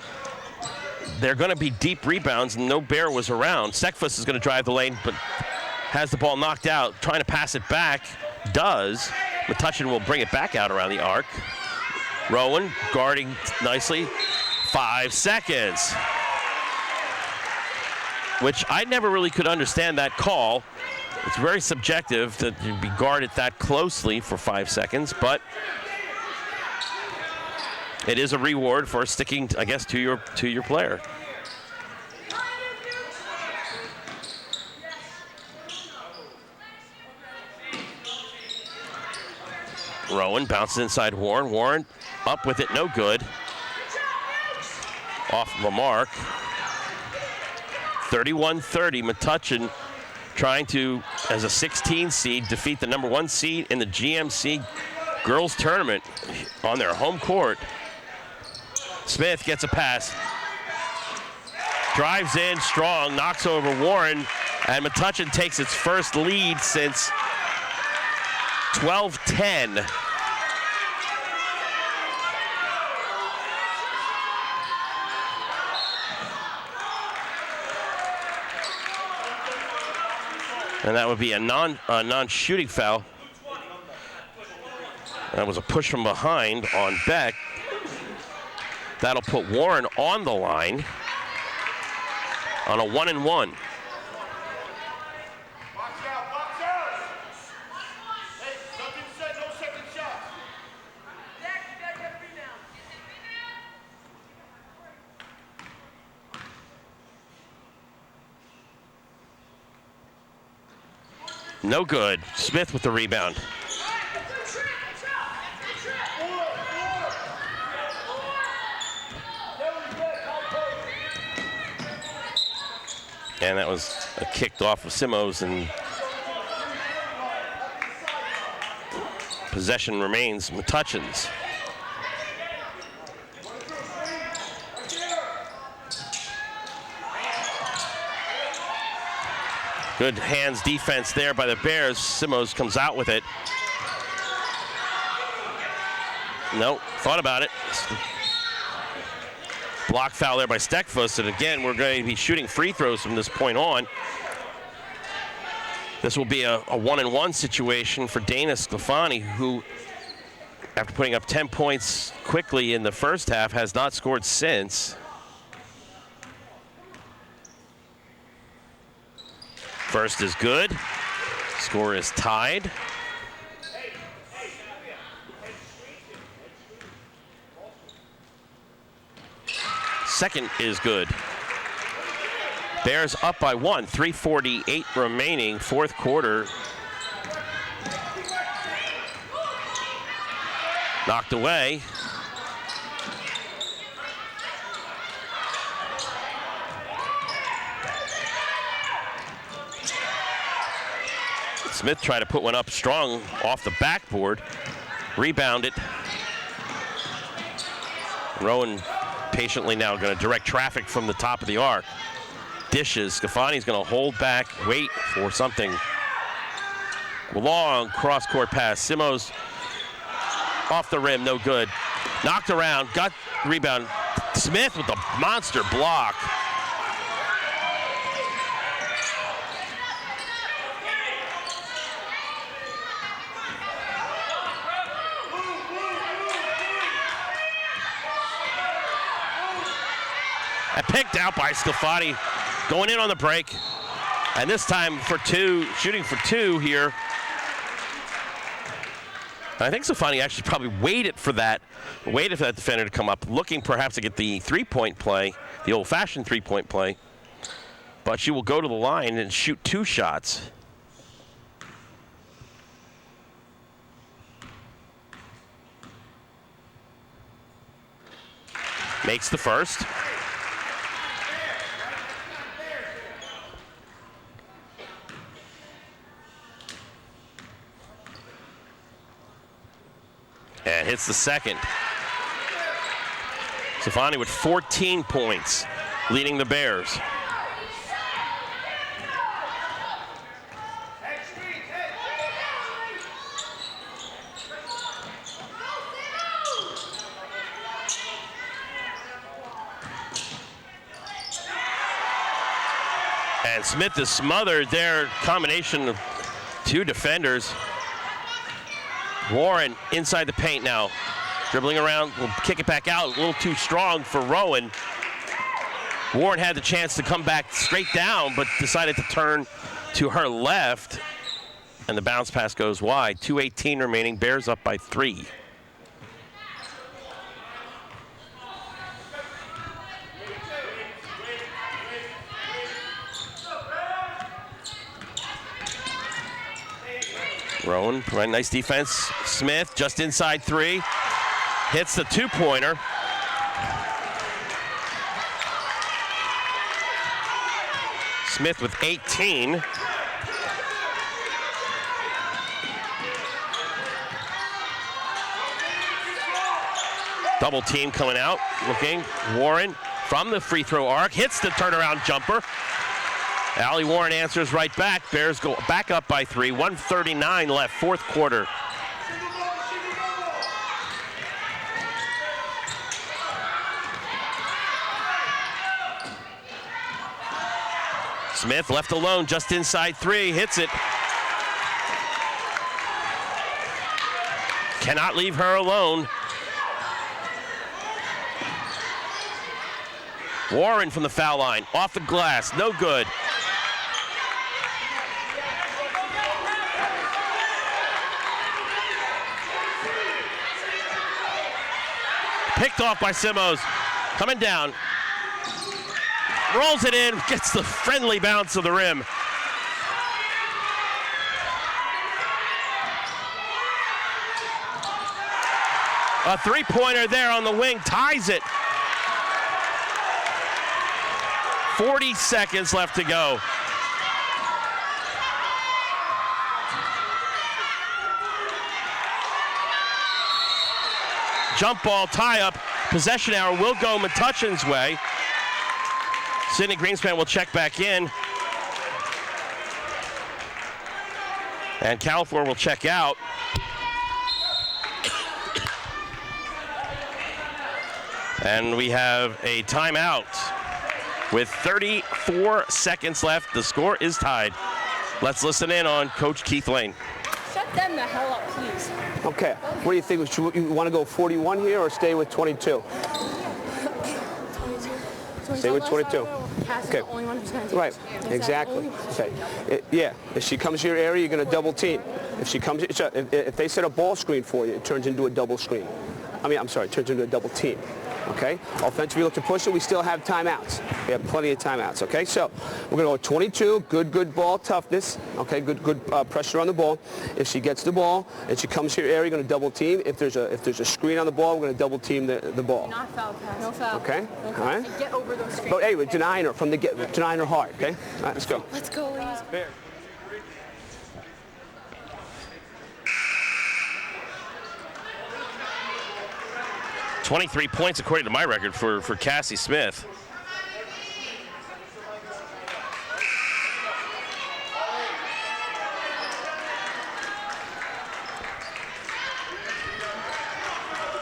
They're going to be deep rebounds, and no Bear was around. Sekfus is going to drive the lane, but has the ball knocked out, trying to pass it back. Does. Metuchen will bring it back out around the arc. Rowan guarding nicely. 5 seconds. Which I never really could understand that call. It's very subjective to be guarded that closely for 5 seconds, but it is a reward for sticking, I guess, to your player. Rowan bounces inside Warren. Warren up with it, no good. Off the mark. 31-30, Metuchen trying to, as a 16 seed, defeat the number 1 seed in the GMC girls tournament on their home court. Smith gets a pass. Drives in strong, knocks over Warren, and Metuchen takes its first lead since 12-10. And that would be a non-shooting foul. That was a push from behind on Beck. That'll put Warren on the line on a 1-and-1. No good. Smith with the rebound. And that was a kicked off of Simos, and possession remains Metuchen's. Good hands defense there by the Bears. Simos comes out with it. Nope, thought about it. Block foul there by Stekfuss, and again, we're going to be shooting free throws from this point on. This will be a 1-and-1 situation for Dana Sclafani, who, after putting up 10 points quickly in the first half, has not scored since. First is good. Score is tied. second is good. Bears up by 1, 3:48 remaining, fourth quarter. Knocked away. Smith tried to put one up strong off the backboard. Rebounded. Rowan patiently now going to direct traffic from the top of the arc. Dishes. Scafani's going to hold back, wait for something. Long cross-court pass. Simos off the rim, no good. Knocked around, got rebound. Smith with the monster block. And picked out by Scafani, going in on the break. And this time for two, shooting for two here. I think Scafani actually probably waited for that defender to come up, looking perhaps to get the three-point play, the old-fashioned three-point play. But she will go to the line and shoot 2 shots. Makes the first. And hits the second. Scafani with 14 points, leading the Bears. And Smith is smothered there. Combination of 2 defenders. Warren inside the paint now. Dribbling around, will kick it back out. A little too strong for Rowan. Warren had the chance to come back straight down, but decided to turn to her left. And the bounce pass goes wide. 2:18 remaining, Bears up by 3. Rowan, right, nice defense. Smith just inside 3. Hits the 2-pointer. Smith with 18. Double team coming out, looking. Warren from the free throw arc, hits the turnaround jumper. Allie Warren answers right back. Bears go back up by 3. 1:39 left, fourth quarter. Smith left alone, just inside 3, hits it. Cannot leave her alone. Warren from the foul line, off the glass, no good. Picked off by Simos, coming down. Rolls it in, gets the friendly bounce of the rim. A 3-pointer there on the wing, ties it. 40 seconds left to go. Jump ball tie-up. Possession arrow will go Metuchen's way. Sydney Greenspan will check back in. And Califlor will check out. And we have a timeout with 34 seconds left. The score is tied. Let's listen in on Coach Keith Lane. Shut them the hell up, please. Okay, what do you think? You want to go 41 here or stay with 22? 22. Stay with 22. Cass is Okay. the only one who's going to Right, exactly. Okay, yeah, if she comes to your area, you're going to double team. If she comes, if they set a ball screen for you, it turns into a double screen. I'm sorry, it turns into a double team. Okay? Offensively, look to push it. We still have timeouts. We have plenty of timeouts. Okay? So we're going to go 22. Good ball toughness. Okay? Good pressure on the ball. If she gets the ball and she comes here area, you're going to double team. If there's a screen on the ball, we're going to double team the ball. Not foul, no foul. Okay? No foul. All right? And get over those screens. But hey, we're denying her from the get. Denying her hard. Okay? All right, let's go. Let's go, ladies. Fair. 23 points according to my record for Cassie Smith.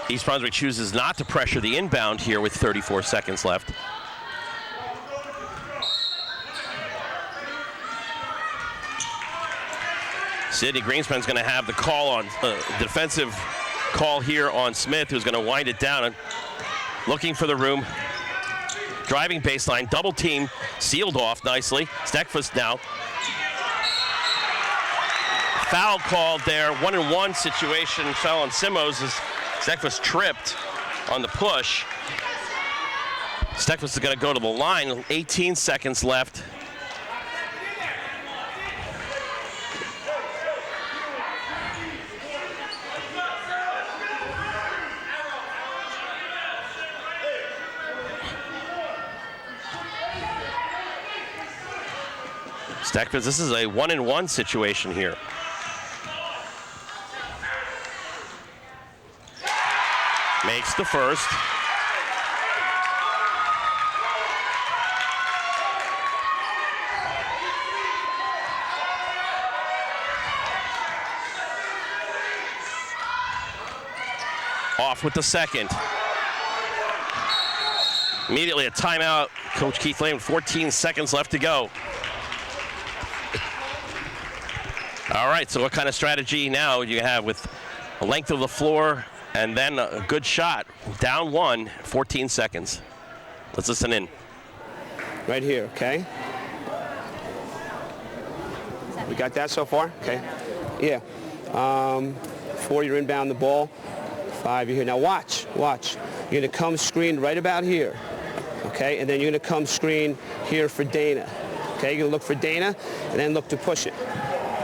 East Brunswick chooses not to pressure the inbound here with 34 seconds left. Sydney Greenspan's going to have the call on defensive call here on Smith, who's going to wind it down and looking for the room. Driving baseline, double team, sealed off nicely. Stekfuss now. Foul called there, 1-and-1 situation. Foul on Simmos as Stekfuss tripped on the push. Stekfuss is going to go to the line, 18 seconds left. Stekfuss, this is a 1-and-1 situation here. Makes the first. Off with the second. Immediately a timeout. Coach Keith Lane, 14 seconds left to go. All right, so what kind of strategy now do you have with the length of the floor and then a good shot? Down one, 14 seconds. Let's listen in. Right here, okay? We got that so far? Okay. Yeah. 4, you're inbound the ball. 5, you're here. Now watch. You're going to come screen right about here, okay? And then you're going to come screen here for Dana. Okay, you're going to look for Dana and then look to push it.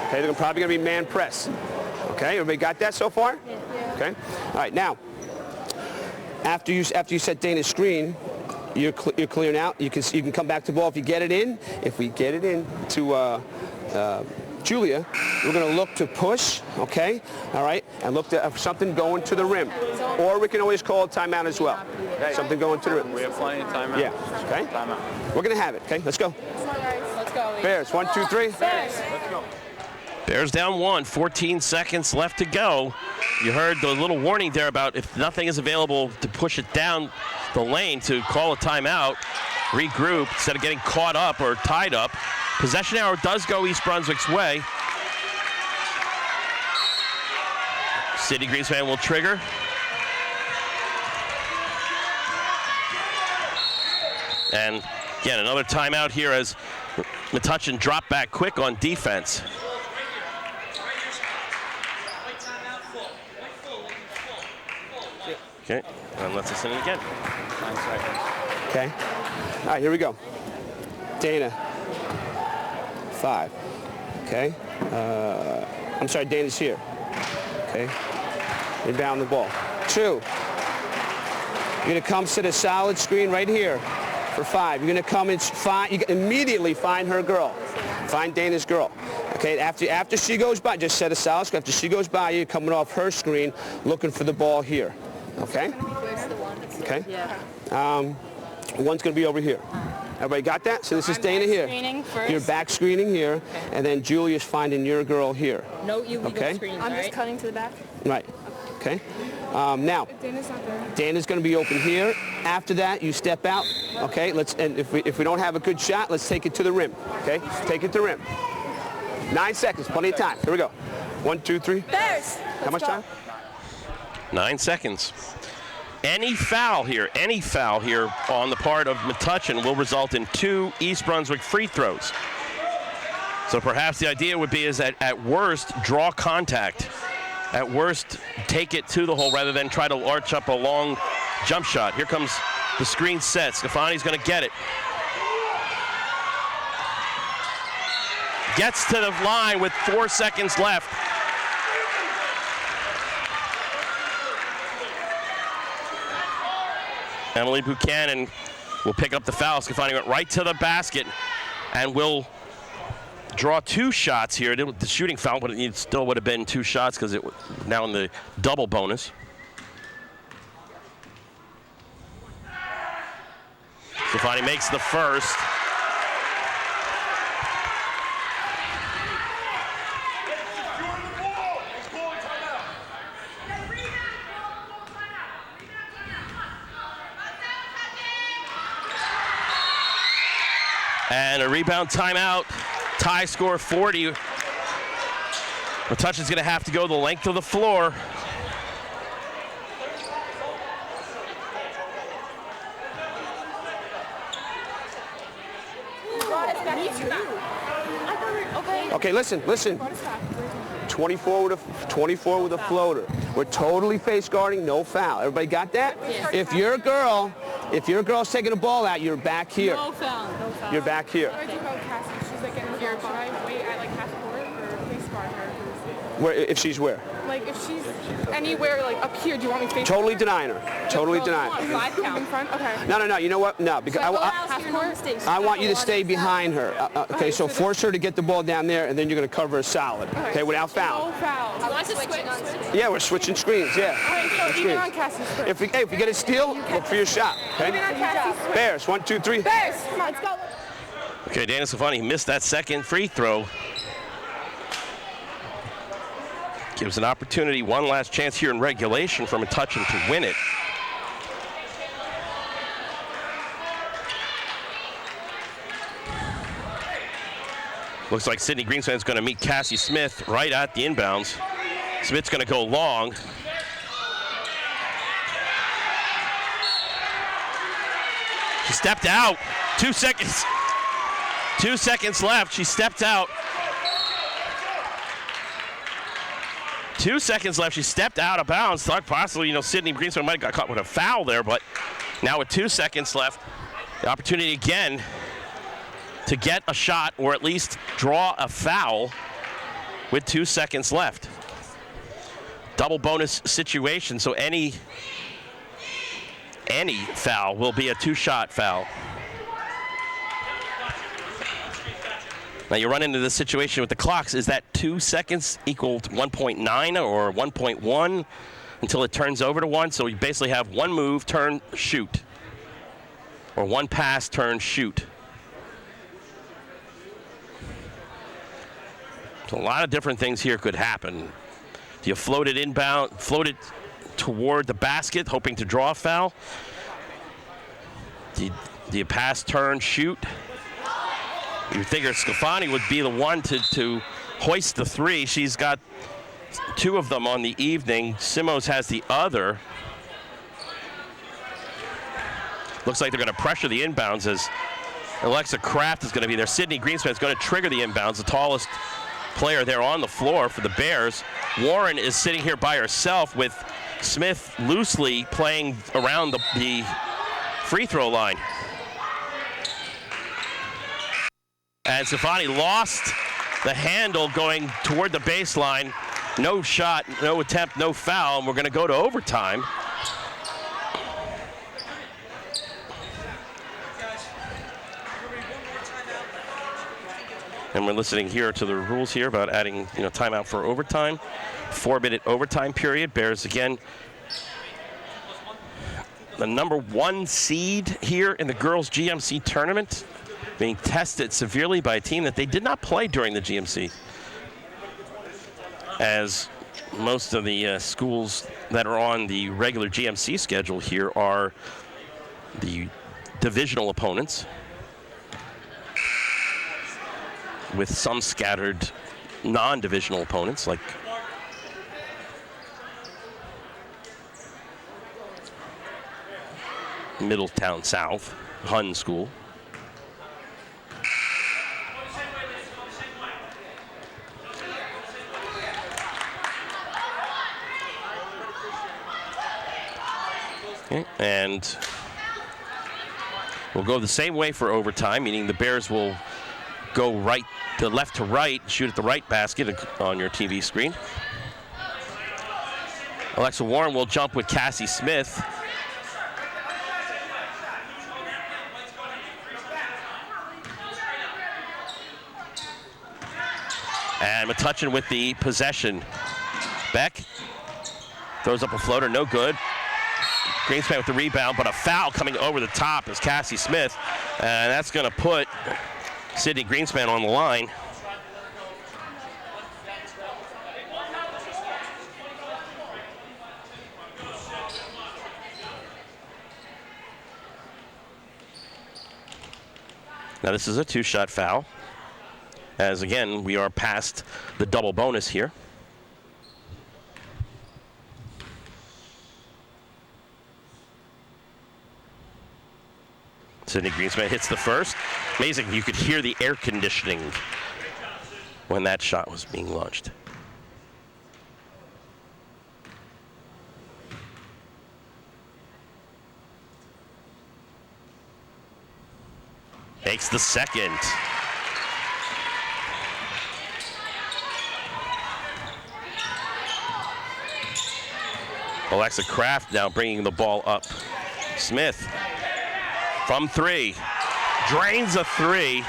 Okay, they're probably going to be man press. Okay, everybody got that so far? Yeah. Okay. All right, now, after you set Dana's screen, you're clearing out. You can come back to the ball if you get it in. If we get it in to Julia, we're going to look to push, okay? All right, and look to something going to the rim. Or we can always call a timeout as well. Okay. Something going to the rim. We have plenty of timeout. Yeah, okay? Timeout. We're going to have it, okay? Let's go. Let's go, ladies. Bears, 1, 2, 3. Bears. Let's go. Bears down one, 14 seconds left to go. You heard the little warning there about if nothing is available to push it down the lane to call a timeout, regroup instead of getting caught up or tied up. Possession arrow does go East Brunswick's way. City Greenspan will trigger. And again, another timeout here as Metuchen dropped back quick on defense. Okay, and let's listen in again. 9 seconds. Okay. All right, here we go. Dana. 5. Okay. I'm sorry, Dana's here. Okay. Inbound the ball. 2. You're going to come sit a solid screen right here for 5. You're going to come and immediately find her girl. Find Dana's girl. Okay, after she goes by, just set a solid screen. After she goes by, you're coming off her screen, looking for the ball here. Okay? Okay? Yeah. One's going to be over here. Everybody got that? So this is Dana here. Screening first. You're back screening here, and then Julia's finding your girl here. No illegal Okay. screens, I'm just right? cutting to the back. Right. Okay? Now, Dana's not there. Dana's going to be open here. After that, you step out. Okay? And if we don't have a good shot, let's take it to the rim. Okay? Take it to the rim. 9 seconds. Plenty of time. Here we go. 1, 2, 3. Bears. How much time? 9 seconds. Any foul here on the part of Metuchen will result in 2 East Brunswick free throws. So perhaps the idea would be is that at worst, draw contact. At worst, take it to the hole rather than try to arch up a long jump shot. Here comes the screen set. Scafani's going to get it. Gets to the line with 4 seconds left. Emily Buchanan will pick up the foul. Scafani went right to the basket and will draw 2 shots here. The shooting foul, but it still would have been 2 shots because it now in the double bonus. Scafani makes the first. And a rebound timeout. Tie score 40. Metuchen's going to have to go the length of the floor. Okay, listen. 24 with a floater. We're totally face guarding, no foul. Everybody got that? Yeah. If your girl's taking the ball out, you're back here. No foul. You're back here. What do I do about Cassie? She's like in the should I wait at like half court or face guard her? Where? If she's where? Like if she's anywhere like up here, do you want me face Totally guard? denying her. Totally denying her. 5 count in front? Okay. No. You know what? No, because I want you to stay behind her. Okay, so force her to get the ball down there, and then you're going to cover her solid. Okay, without foul. No foul. I want to switch on. Yeah, we're switching screens. Yeah. Okay, so even on Cassie's switch. If you get a steal, look for your shot. Even Okay. on Cassie's switch. Bears. 1, 2, 3. Bears, come on, let's go. Okay, Dana Scafani missed that second free throw. Gives an opportunity, one last chance here in regulation for Metuchen to win it. Looks like Sydney Greenspan's going to meet Cassie Smith right at the inbounds. Smith's going to go long. She stepped out. 2 seconds. 2 seconds left. She stepped out. 2 seconds left. She stepped out of bounds. Thought possibly, Sydney Greenspan might have got caught with a foul there, but now with 2 seconds left, the opportunity again to get a shot or at least draw a foul with 2 seconds left. Double bonus situation, so any foul will be a 2-shot foul. Now you run into this situation with the clocks. Is that 2 seconds equal to 1.9 or 1.1 until it turns over to 1? So you basically have one move, turn, shoot. Or one pass, turn, shoot. So a lot of different things here could happen. Do you float it inbound, float it toward the basket, hoping to draw a foul? Do you pass, turn, shoot? You figure Scafani would be the one to hoist the 3. She's got 2 of them on the evening. Simos has the other. Looks like they're going to pressure the inbounds as Alexa Kraft is going to be there. Sydney Greenspan is going to trigger the inbounds, the tallest player there on the floor for the Bears. Warren is sitting here by herself with Smith loosely playing around the free throw line. And Scafani lost the handle going toward the baseline. No shot, no attempt, no foul, and we're going to go to overtime. And we're listening here to the rules here about adding, timeout for overtime. 4-minute overtime period. Bears again the number 1 seed here in the girls' GMC tournament, being tested severely by a team that they did not play during the GMC. As most of the schools that are on the regular GMC schedule here are the divisional opponents, with some scattered non-divisional opponents like Middletown South, Hun School. Okay, and we'll go the same way for overtime, meaning the Bears will go left to right, shoot at the right basket on your TV screen. Alexa Warren will jump with Cassie Smith. And Metuchen with the possession. Beck throws up a floater, no good. Greenspan with the rebound, but a foul coming over the top is Cassie Smith. And that's going to put Sydney Greenspan on the line. Now this is a 2-shot foul, as again, we are past the double bonus here. Sydney Greenspan hits the first. Amazing, you could hear the air conditioning when that shot was being launched. Takes the second. Alexa Kraft now bringing the ball up. Smith from 3, drains a 3.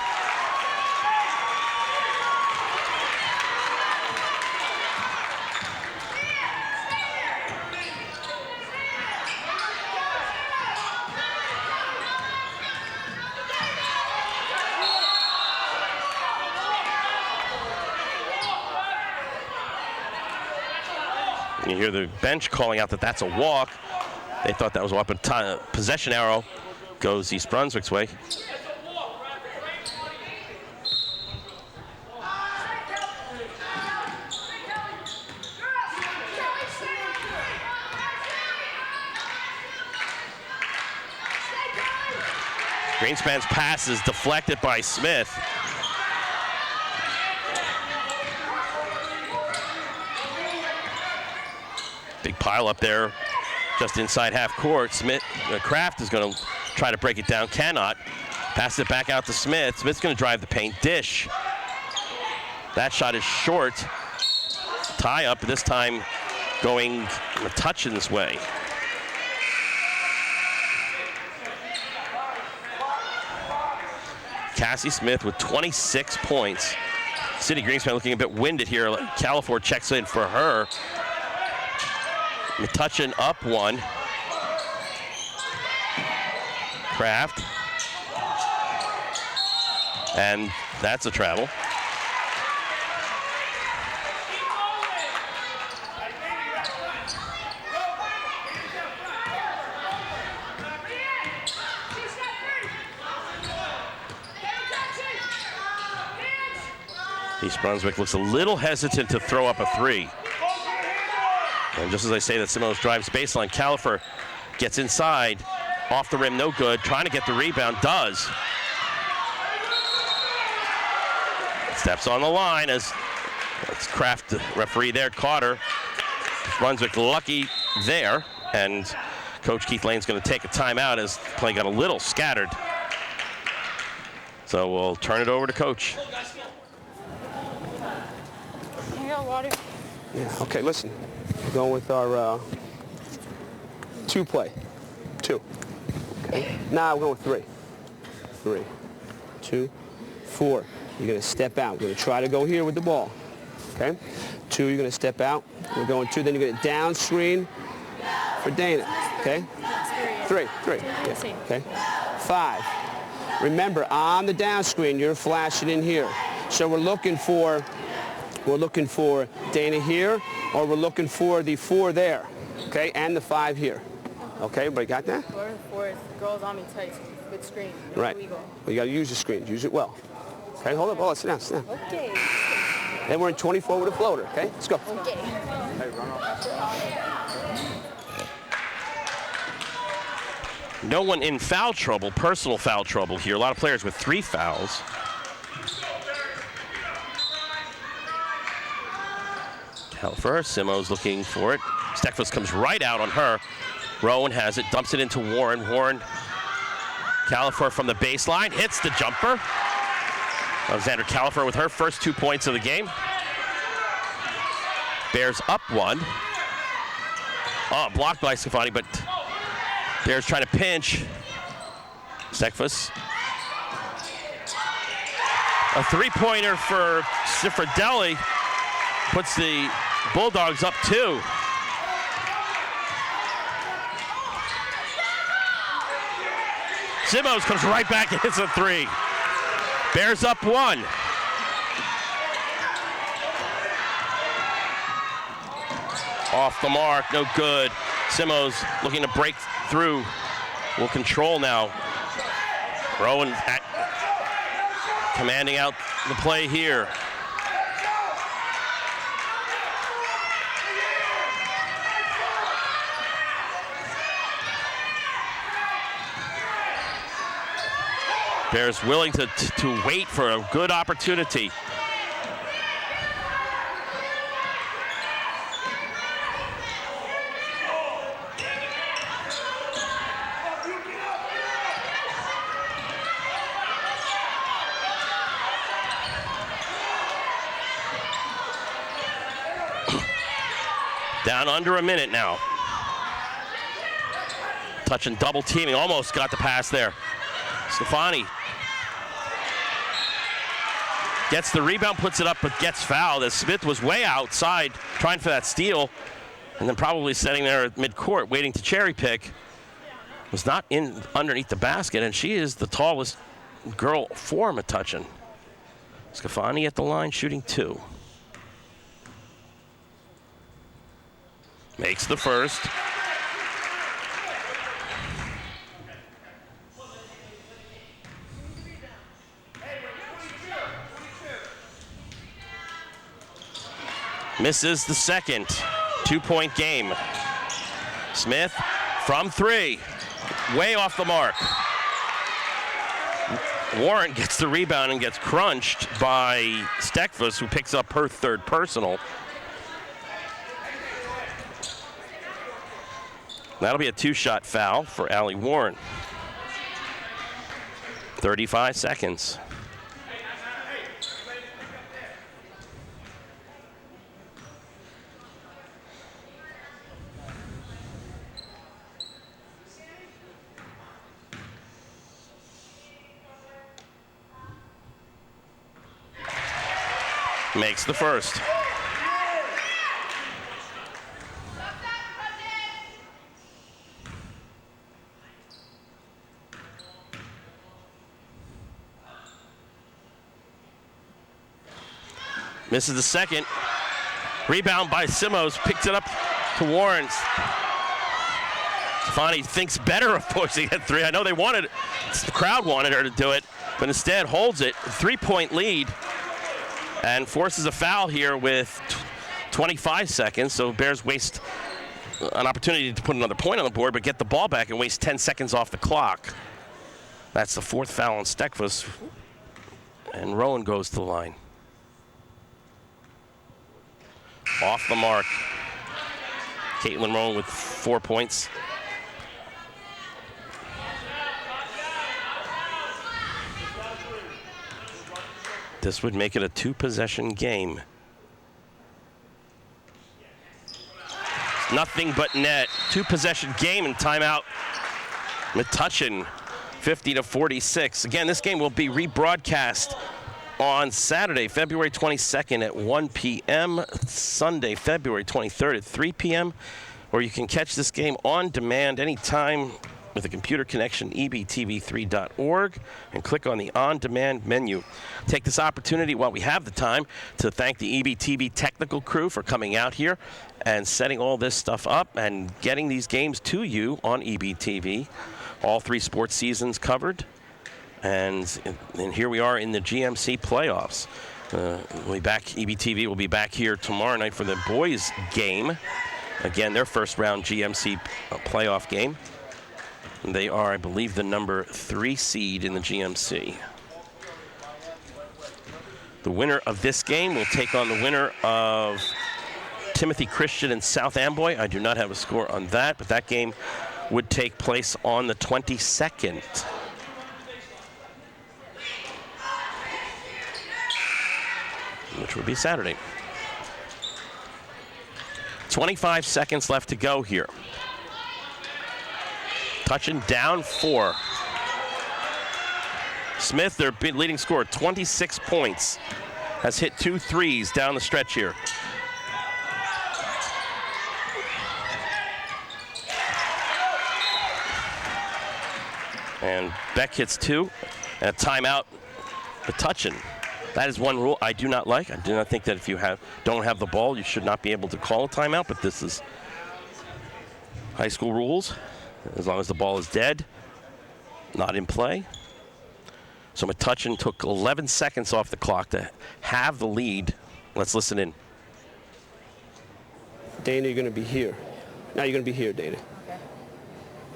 You hear the bench calling out that that's a walk. They thought that was a walk, but possession arrow goes East Brunswick's way. Greenspan's pass is deflected by Smith. Big pile up there just inside half court. Kraft is going to try to break it down, cannot. Pass it back out to Smith. Smith's going to drive the paint, dish. That shot is short. Tie up, this time going Metuchen's way. Cassie Smith with 26 points. Sydney Greenspan looking a bit winded here. Califor checks in for her. Metuchen up 1. Kraft. And that's a travel. East Brunswick looks a little hesitant to throw up a 3. And just as I say that, Simos drives baseline. Califor gets inside, off the rim, no good. Trying to get the rebound, does. Steps on the line as Kraft, referee there, caught her. Brunswick lucky there, and Coach Keith Lane's going to take a timeout as play got a little scattered. So we'll turn it over to Coach. Water. Yeah, okay, listen. We're going with our 2 play. 2. Okay. Now we're going with 3. 3, 2, 4. You're going to step out. We're going to try to go here with the ball. Okay? 2, you're going to step out. We're going 2, then you're going to down screen for Dana. Okay? 3. Yeah. Okay? 5. Remember, on the down screen, you're flashing in here. So we're looking for Dana here, or we're looking for the 4 there, okay, and the 5 here. Okay, everybody got that? 4 is girls on me tight with screen. Right. Well, you got to use the screen. Use it well. Okay, hold up. Oh, sit down, sit down. Okay. Then we're in 24 with a floater, okay? Let's go. Okay. No one in foul trouble, personal foul trouble here. A lot of players with 3 fouls. For her, Simo's looking for it. Stekfus comes right out on her. Rowan has it, dumps it into Warren. Warren, Califer from the baseline, hits the jumper. Alexander Califer with her first 2 points of the game. Bears up 1. Oh, blocked by Scafani, but Bears trying to pinch. Stekfus. A three-pointer for Ciffredelli puts the Bulldogs up 2. Simmons comes right back and hits a 3. Bears up 1. Off the mark, no good. Simmons looking to break through. Will control now. Rowan commanding out the play here. Bears willing to wait for a good opportunity. Down under a minute now. Touching double teaming, almost got the pass there. Scafani gets the rebound, puts it up, but gets fouled as Smith was way outside trying for that steal, and then probably sitting there at midcourt waiting to cherry pick. Was not in underneath the basket, and she is the tallest girl for Metuchen. Scafani at the line, shooting 2. Makes the first. Misses the second. 2-point game. Smith from 3. Way off the mark. Warren gets the rebound and gets crunched by Stekfus, who picks up her 3rd personal. That'll be a 2-shot foul for Allie Warren. 35 seconds. Makes the first. Misses the second. Rebound by Simmons. Picks it up to Warren. Stefani thinks better of pushing at 3. I know they wanted it. The crowd wanted her to do it, but instead holds it. 3-point lead and forces a foul here with 25 seconds. So Bears waste an opportunity to put another point on the board, but get the ball back and waste 10 seconds off the clock. That's the 4th foul on Stekfus. And Rowan goes to the line. Off the mark. Caitlin Rowan with 4 points. This would make it a 2-possession game. Nothing but net. 2-possession game and timeout. Metuchen 50-46. Again, this game will be rebroadcast on Saturday, February 22nd at 1 p.m., Sunday, February 23rd at 3 p.m., or you can catch this game on demand anytime with a computer connection, ebtv3.org, and click on the on-demand menu. Take this opportunity while we have the time to thank the EBTV technical crew for coming out here and setting all this stuff up and getting these games to you on EBTV. All 3 sports seasons covered. And here we are in the GMC playoffs. We'll be back. EBTV will be back here tomorrow night for the boys' game. Again, their first round GMC playoff game. They are, I believe, the number 3 seed in the GMC. The winner of this game will take on the winner of Timothy Christian and South Amboy. I do not have a score on that, but that game would take place on the 22nd. Which would be Saturday. 25 seconds left to go here. Touching down 4. Smith, their leading scorer, 26 points. Has hit 2 threes down the stretch here. And Beck hits 2. And a timeout for Metuchen. That is one rule I do not like. I do not think that if you don't have the ball, you should not be able to call a timeout, but this is high school rules. As long as the ball is dead, not in play. So Metuchen took 11 seconds off the clock to have the lead. Let's listen in. Dana, you're going to be here. Now you're going to be here, Dana.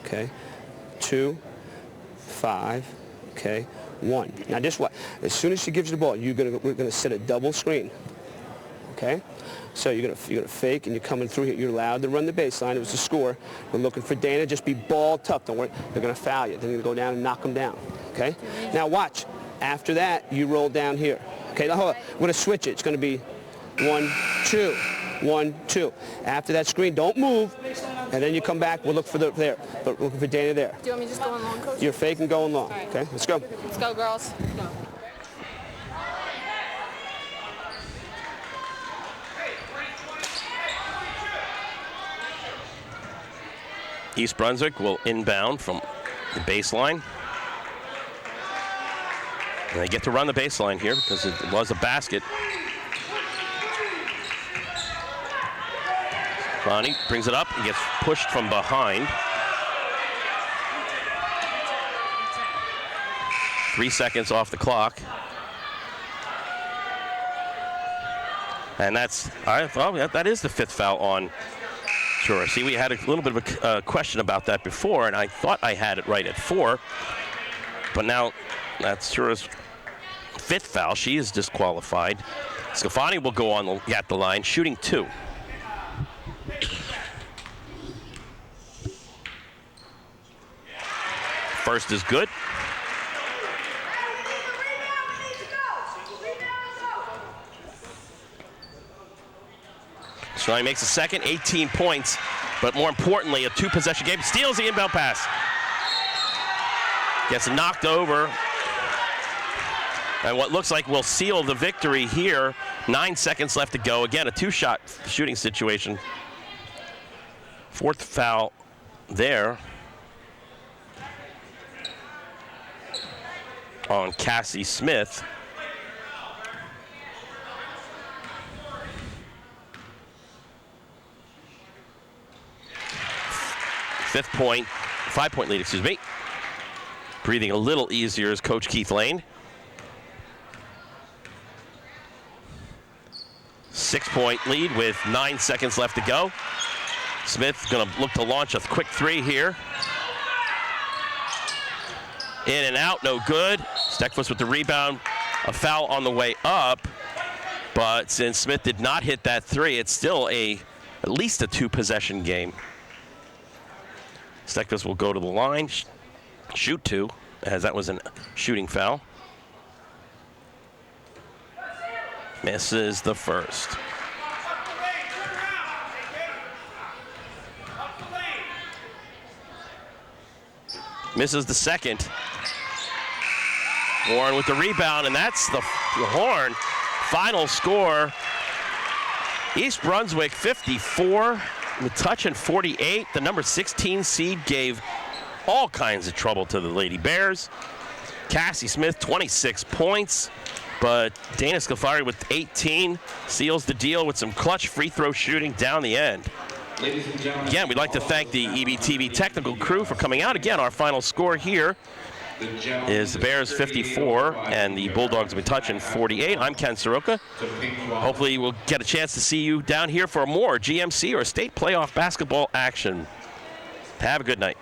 Okay. 2, 5, okay. 1. Now just what? As soon as she gives you the ball, we're gonna set a double screen. Okay? So you're gonna fake and you're coming through here. You're allowed to run the baseline. It was a score. We're looking for Dana. Just be ball tough. Don't worry. They're gonna foul you. Then you're gonna go down and knock them down. Okay? Now watch. After that, you roll down here. Okay, now hold on. We're gonna switch it. It's gonna be 1, 2. 1, 2. After that screen, don't move. And then you come back. We'll look for there. But looking for Dana there. Do you want me to just go on long, Coach? You're faking going long. Right. Okay, let's go. Let's go, girls. Go. East Brunswick will inbound from the baseline. And they get to run the baseline here because it was a basket. Ronnie brings it up. He gets pushed from behind. 3 seconds off the clock. And that's, well, that is the 5th foul on Shura. See, we had a little bit of a question about that before, and I thought I had it right at 4. But now that's Shura's 5th foul. She is disqualified. Scafani will go on at the line, shooting 2. First is good. So he makes a second, 18 points, but more importantly, a 2-possession game. Steals the inbound pass. Gets knocked over. And what looks like will seal the victory here. 9 seconds left to go. Again, a 2-shot shooting situation. 4th foul there on Cassie Smith. Fifth point, 5-point lead, excuse me. Breathing a little easier is Coach Keith Lane. 6-point lead with 9 seconds left to go. Smith gonna look to launch a quick 3 here. In and out, no good. Steckfuss with the rebound. A foul on the way up. But since Smith did not hit that 3, it's still at least a 2-possession game. Steckfuss will go to the line, shoot 2, as that was a shooting foul. Misses the first. Misses the second. Warren with the rebound, and that's the horn. Final score, East Brunswick 54, Metuchen 48. The number 16 seed gave all kinds of trouble to the Lady Bears. Cassie Smith, 26 points, but Dana Scafari with 18 seals the deal with some clutch free throw shooting down the end. Again, we'd like to thank the EBTV technical crew for coming out. Again, our final score here is the Bears 54 and the Bulldogs Metuchen 48. I'm Ken Saroka. Hopefully we'll get a chance to see you down here for more GMC or state playoff basketball action. Have a good night.